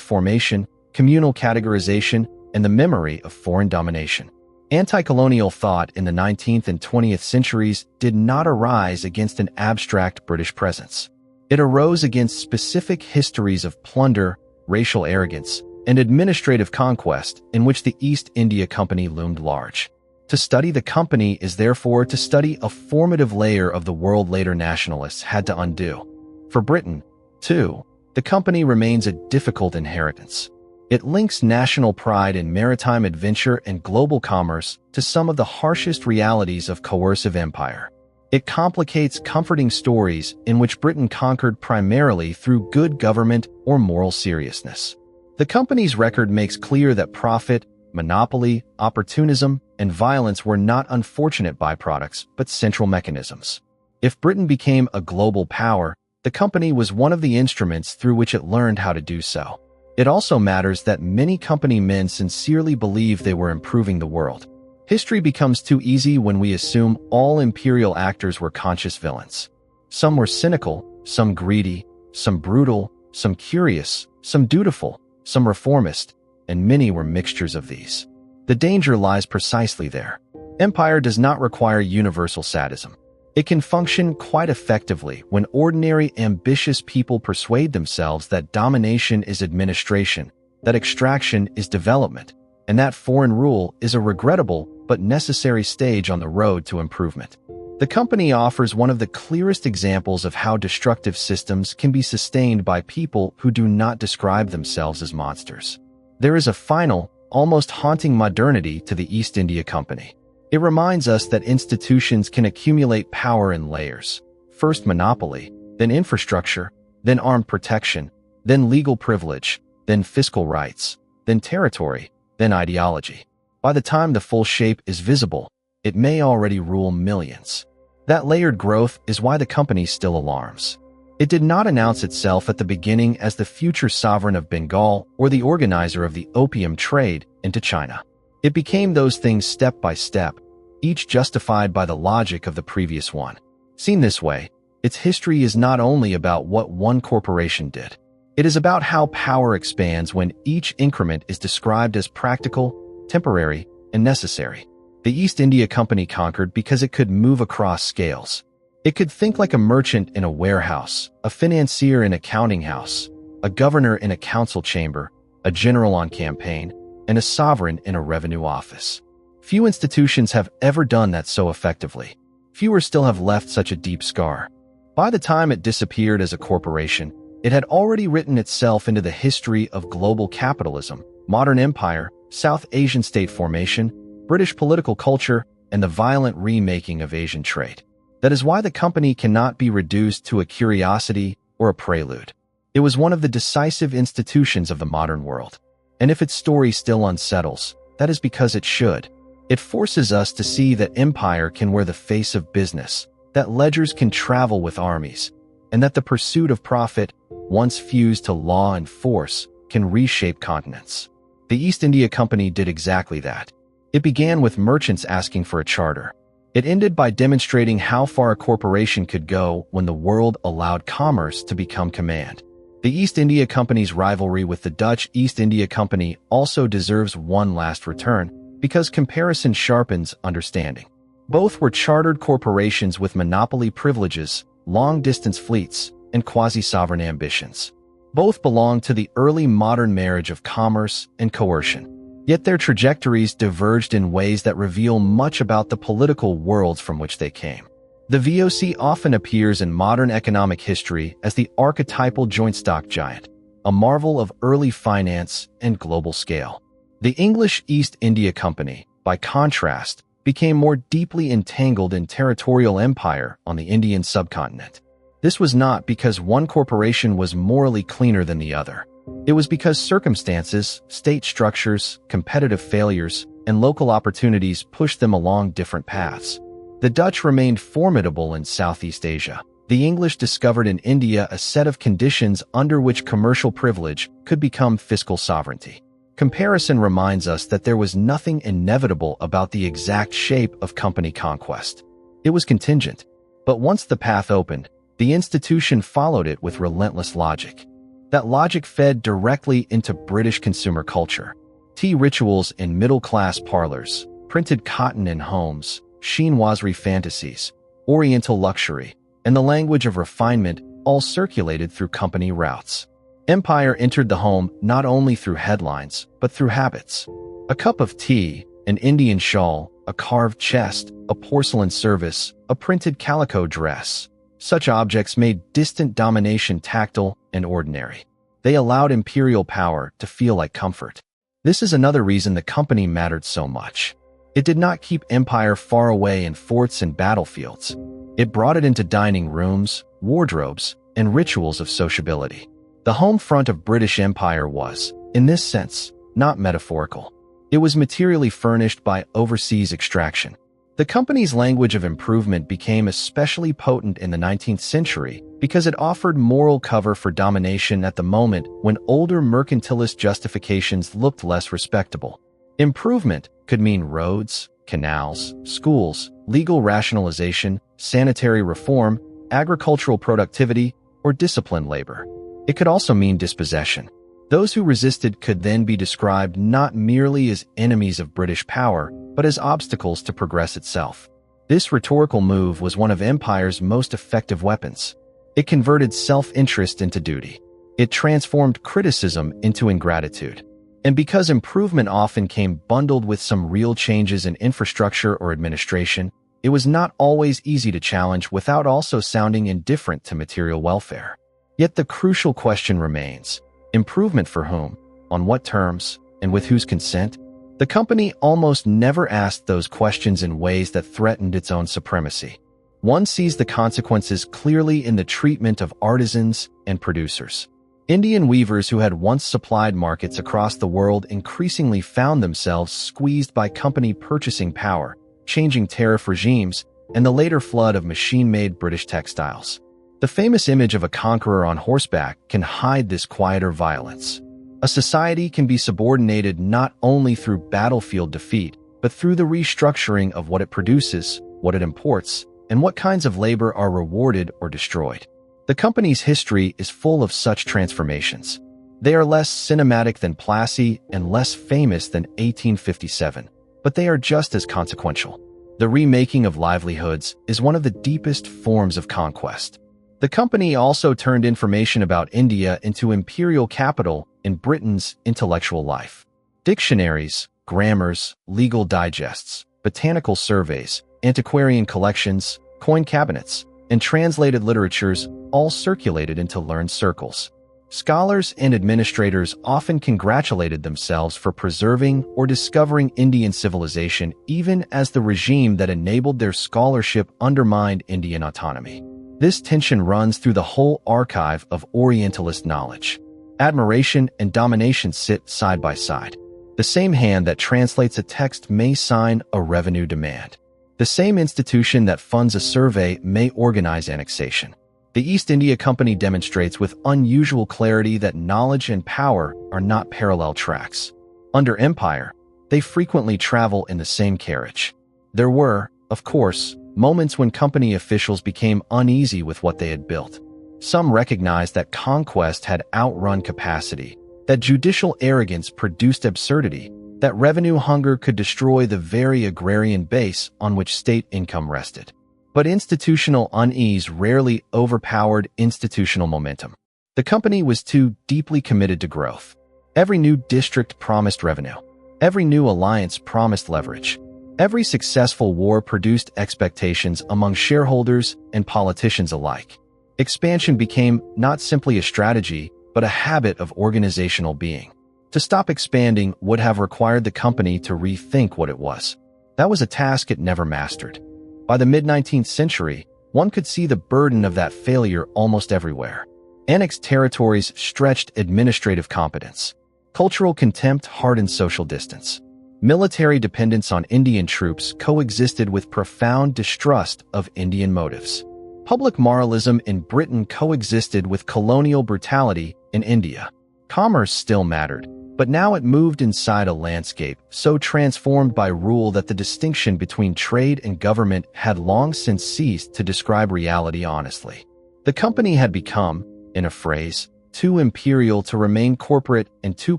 formation, communal categorization, and the memory of foreign domination. Anti-colonial thought in the 19th and 20th centuries did not arise against an abstract British presence. It arose against specific histories of plunder, racial arrogance, and administrative conquest in which the East India Company loomed large. To study the company is therefore to study a formative layer of the world later nationalists had to undo. For Britain, too, the company remains a difficult inheritance. It links national pride in maritime adventure and global commerce to some of the harshest realities of coercive empire. It complicates comforting stories in which Britain conquered primarily through good government or moral seriousness. The company's record makes clear that profit, monopoly, opportunism, and violence were not unfortunate byproducts, but central mechanisms. If Britain became a global power, the company was one of the instruments through which it learned how to do so. It also matters that many company men sincerely believed they were improving the world. History becomes too easy when we assume all imperial actors were conscious villains. Some were cynical, some greedy, some brutal, some curious, some dutiful, some reformist, and many were mixtures of these. The danger lies precisely there. Empire does not require universal sadism. It can function quite effectively when ordinary, ambitious people persuade themselves that domination is administration, that extraction is development, and that foreign rule is a regrettable but necessary stage on the road to improvement. The company offers one of the clearest examples of how destructive systems can be sustained by people who do not describe themselves as monsters. There is a final, almost haunting modernity to the East India Company. It reminds us that institutions can accumulate power in layers. First monopoly, then infrastructure, then armed protection, then legal privilege, then fiscal rights, then territory, then ideology. By the time the full shape is visible, it may already rule millions. That layered growth is why the company still alarms. It did not announce itself at the beginning as the future sovereign of Bengal or the organizer of the opium trade into China. It became those things step by step, each justified by the logic of the previous one. Seen this way, its history is not only about what one corporation did. It is about how power expands when each increment is described as practical, temporary, and necessary. The East India Company conquered because it could move across scales. It could think like a merchant in a warehouse, a financier in a counting house, a governor in a council chamber, a general on campaign, and a sovereign in a revenue office. Few institutions have ever done that so effectively. Fewer still have left such a deep scar. By the time it disappeared as a corporation, it had already written itself into the history of global capitalism, modern empire, South Asian state formation, British political culture, and the violent remaking of Asian trade. That is why the company cannot be reduced to a curiosity or a prelude. It was one of the decisive institutions of the modern world. And if its story still unsettles, that is because it should. It forces us to see that empire can wear the face of business, that ledgers can travel with armies, and that the pursuit of profit, once fused to law and force, can reshape continents. The East India Company did exactly that. It began with merchants asking for a charter. It ended by demonstrating how far a corporation could go when the world allowed commerce to become command. The East India Company's rivalry with the Dutch East India Company also deserves one last return, because comparison sharpens understanding. Both were chartered corporations with monopoly privileges, long-distance fleets, and quasi-sovereign ambitions. Both belonged to the early modern marriage of commerce and coercion. Yet their trajectories diverged in ways that reveal much about the political worlds from which they came. The VOC often appears in modern economic history as the archetypal joint stock giant, a marvel of early finance and global scale. The English East India Company, by contrast, became more deeply entangled in territorial empire on the Indian subcontinent. This was not because one corporation was morally cleaner than the other. It was because circumstances, state structures, competitive failures, and local opportunities pushed them along different paths. The Dutch remained formidable in Southeast Asia. The English discovered in India a set of conditions under which commercial privilege could become fiscal sovereignty. Comparison reminds us that there was nothing inevitable about the exact shape of company conquest. It was contingent. But once the path opened, the institution followed it with relentless logic. That logic fed directly into British consumer culture. Tea rituals in middle-class parlors, printed cotton in homes, chinoiserie fantasies, oriental luxury, and the language of refinement all circulated through company routes. Empire entered the home not only through headlines, but through habits. A cup of tea, an Indian shawl, a carved chest, a porcelain service, a printed calico dress. Such objects made distant domination tactile and ordinary. They allowed imperial power to feel like comfort. This is another reason the company mattered so much. It did not keep empire far away in forts and battlefields. It brought it into dining rooms, wardrobes, and rituals of sociability. The home front of British Empire was, in this sense, not metaphorical. It was materially furnished by overseas extraction. The company's language of improvement became especially potent in the 19th century because it offered moral cover for domination at the moment when older mercantilist justifications looked less respectable. Improvement could mean roads, canals, schools, legal rationalization, sanitary reform, agricultural productivity, or disciplined labor. It could also mean dispossession. Those who resisted could then be described not merely as enemies of British power, but as obstacles to progress itself. This rhetorical move was one of empire's most effective weapons. It converted self-interest into duty. It transformed criticism into ingratitude. And because improvement often came bundled with some real changes in infrastructure or administration, it was not always easy to challenge without also sounding indifferent to material welfare. Yet the crucial question remains: improvement for whom, on what terms, and with whose consent? The company almost never asked those questions in ways that threatened its own supremacy. One sees the consequences clearly in the treatment of artisans and producers. Indian weavers who had once supplied markets across the world increasingly found themselves squeezed by company purchasing power, changing tariff regimes, and the later flood of machine-made British textiles. The famous image of a conqueror on horseback can hide this quieter violence. A society can be subordinated not only through battlefield defeat, but through the restructuring of what it produces, what it imports, and what kinds of labor are rewarded or destroyed. The company's history is full of such transformations. They are less cinematic than Plassey and less famous than 1857, but they are just as consequential. The remaking of livelihoods is one of the deepest forms of conquest. The company also turned information about India into imperial capital in Britain's intellectual life. Dictionaries, grammars, legal digests, botanical surveys, antiquarian collections, coin cabinets, and translated literatures all circulated into learned circles. Scholars and administrators often congratulated themselves for preserving or discovering Indian civilization even as the regime that enabled their scholarship undermined Indian autonomy. This tension runs through the whole archive of Orientalist knowledge. Admiration and domination sit side by side. The same hand that translates a text may sign a revenue demand. The same institution that funds a survey may organize annexation. The East India Company demonstrates with unusual clarity that knowledge and power are not parallel tracks. Under empire, they frequently travel in the same carriage. There were, of course, moments when company officials became uneasy with what they had built. Some recognized that conquest had outrun capacity, that judicial arrogance produced absurdity, that revenue hunger could destroy the very agrarian base on which state income rested. But institutional unease rarely overpowered institutional momentum. The company was too deeply committed to growth. Every new district promised revenue. Every new alliance promised leverage. Every successful war produced expectations among shareholders and politicians alike. Expansion became not simply a strategy, but a habit of organizational being. To stop expanding would have required the company to rethink what it was. That was a task it never mastered. By the mid-19th century, one could see the burden of that failure almost everywhere. Annexed territories stretched administrative competence. Cultural contempt hardened social distance. Military dependence on Indian troops coexisted with profound distrust of Indian motives. Public moralism in Britain coexisted with colonial brutality in India. Commerce still mattered, but now it moved inside a landscape so transformed by rule that the distinction between trade and government had long since ceased to describe reality honestly. The company had become, in a phrase, too imperial to remain corporate and too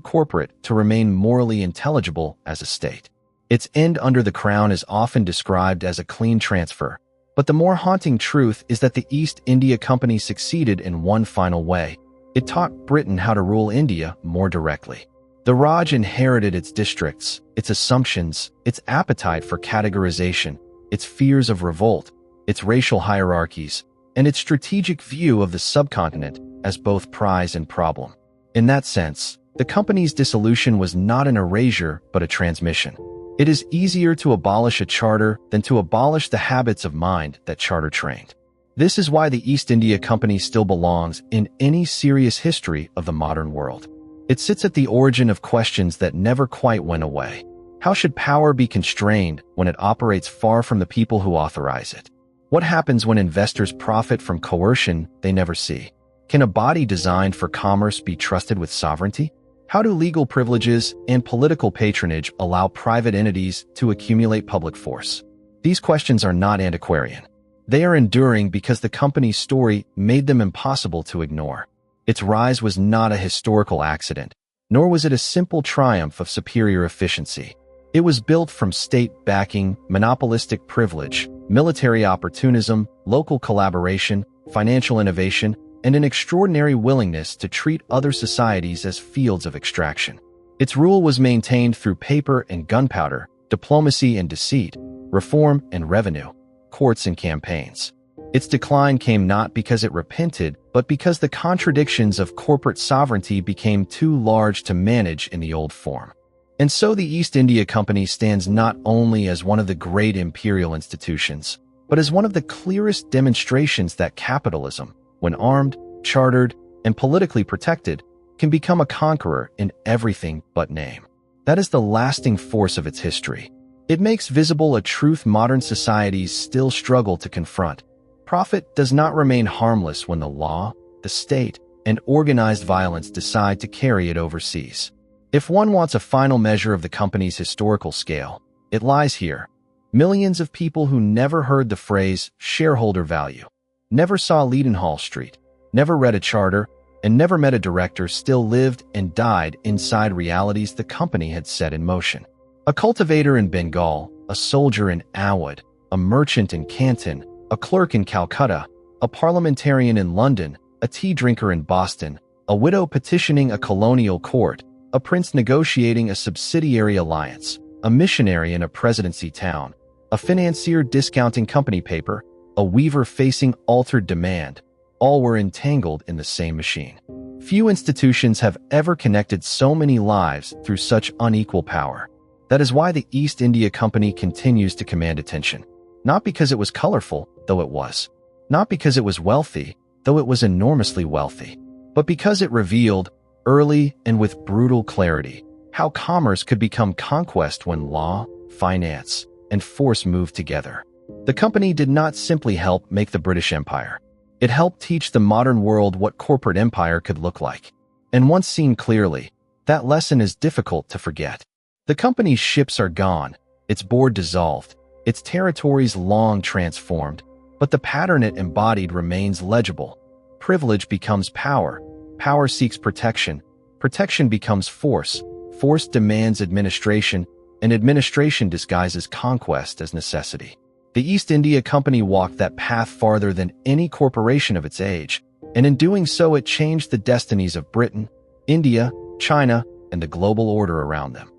corporate to remain morally intelligible as a state. Its end under the crown is often described as a clean transfer, but the more haunting truth is that the East India Company succeeded in one final way. It taught Britain how to rule India more directly. The Raj inherited its districts, its assumptions, its appetite for categorization, its fears of revolt, its racial hierarchies, and its strategic view of the subcontinent as both prize and problem. In that sense, the company's dissolution was not an erasure but a transmission. It is easier to abolish a charter than to abolish the habits of mind that charter trained. This is why the East India Company still belongs in any serious history of the modern world. It sits at the origin of questions that never quite went away. How should power be constrained when it operates far from the people who authorize it? What happens when investors profit from coercion they never see? Can a body designed for commerce be trusted with sovereignty? How do legal privileges and political patronage allow private entities to accumulate public force? These questions are not antiquarian. They are enduring because the company's story made them impossible to ignore. Its rise was not a historical accident, nor was it a simple triumph of superior efficiency. It was built from state backing, monopolistic privilege, military opportunism, local collaboration, financial innovation, and an extraordinary willingness to treat other societies as fields of extraction. Its rule was maintained through paper and gunpowder, diplomacy and deceit, reform and revenue, courts and campaigns. Its decline came not because it repented, but because the contradictions of corporate sovereignty became too large to manage in the old form. And so the East India Company stands not only as one of the great imperial institutions, but as one of the clearest demonstrations that capitalism, when armed, chartered, and politically protected, can become a conqueror in everything but name. That is the lasting force of its history. It makes visible a truth modern societies still struggle to confront. Profit does not remain harmless when the law, the state, and organized violence decide to carry it overseas. If one wants a final measure of the company's historical scale, it lies here. Millions of people who never heard the phrase shareholder value, never saw Leadenhall Street, never read a charter, and never met a director still lived and died inside realities the company had set in motion. A cultivator in Bengal, a soldier in Awadh, a merchant in Canton, a clerk in Calcutta, a parliamentarian in London, a tea drinker in Boston, a widow petitioning a colonial court, a prince negotiating a subsidiary alliance, a missionary in a presidency town, a financier discounting company paper, a weaver facing altered demand, all were entangled in the same machine. Few institutions have ever connected so many lives through such unequal power. That is why the East India Company continues to command attention. Not because it was colorful, though it was. Not because it was wealthy, though it was enormously wealthy. But because it revealed, early and with brutal clarity, how commerce could become conquest when law, finance, and force moved together. The company did not simply help make the British Empire. It helped teach the modern world what corporate empire could look like. And once seen clearly, that lesson is difficult to forget. The company's ships are gone, its board dissolved, its territories long transformed, but the pattern it embodied remains legible. Privilege becomes power, power seeks protection, protection becomes force, force demands administration, and administration disguises conquest as necessity. The East India Company walked that path farther than any corporation of its age, and in doing so it changed the destinies of Britain, India, China, and the global order around them.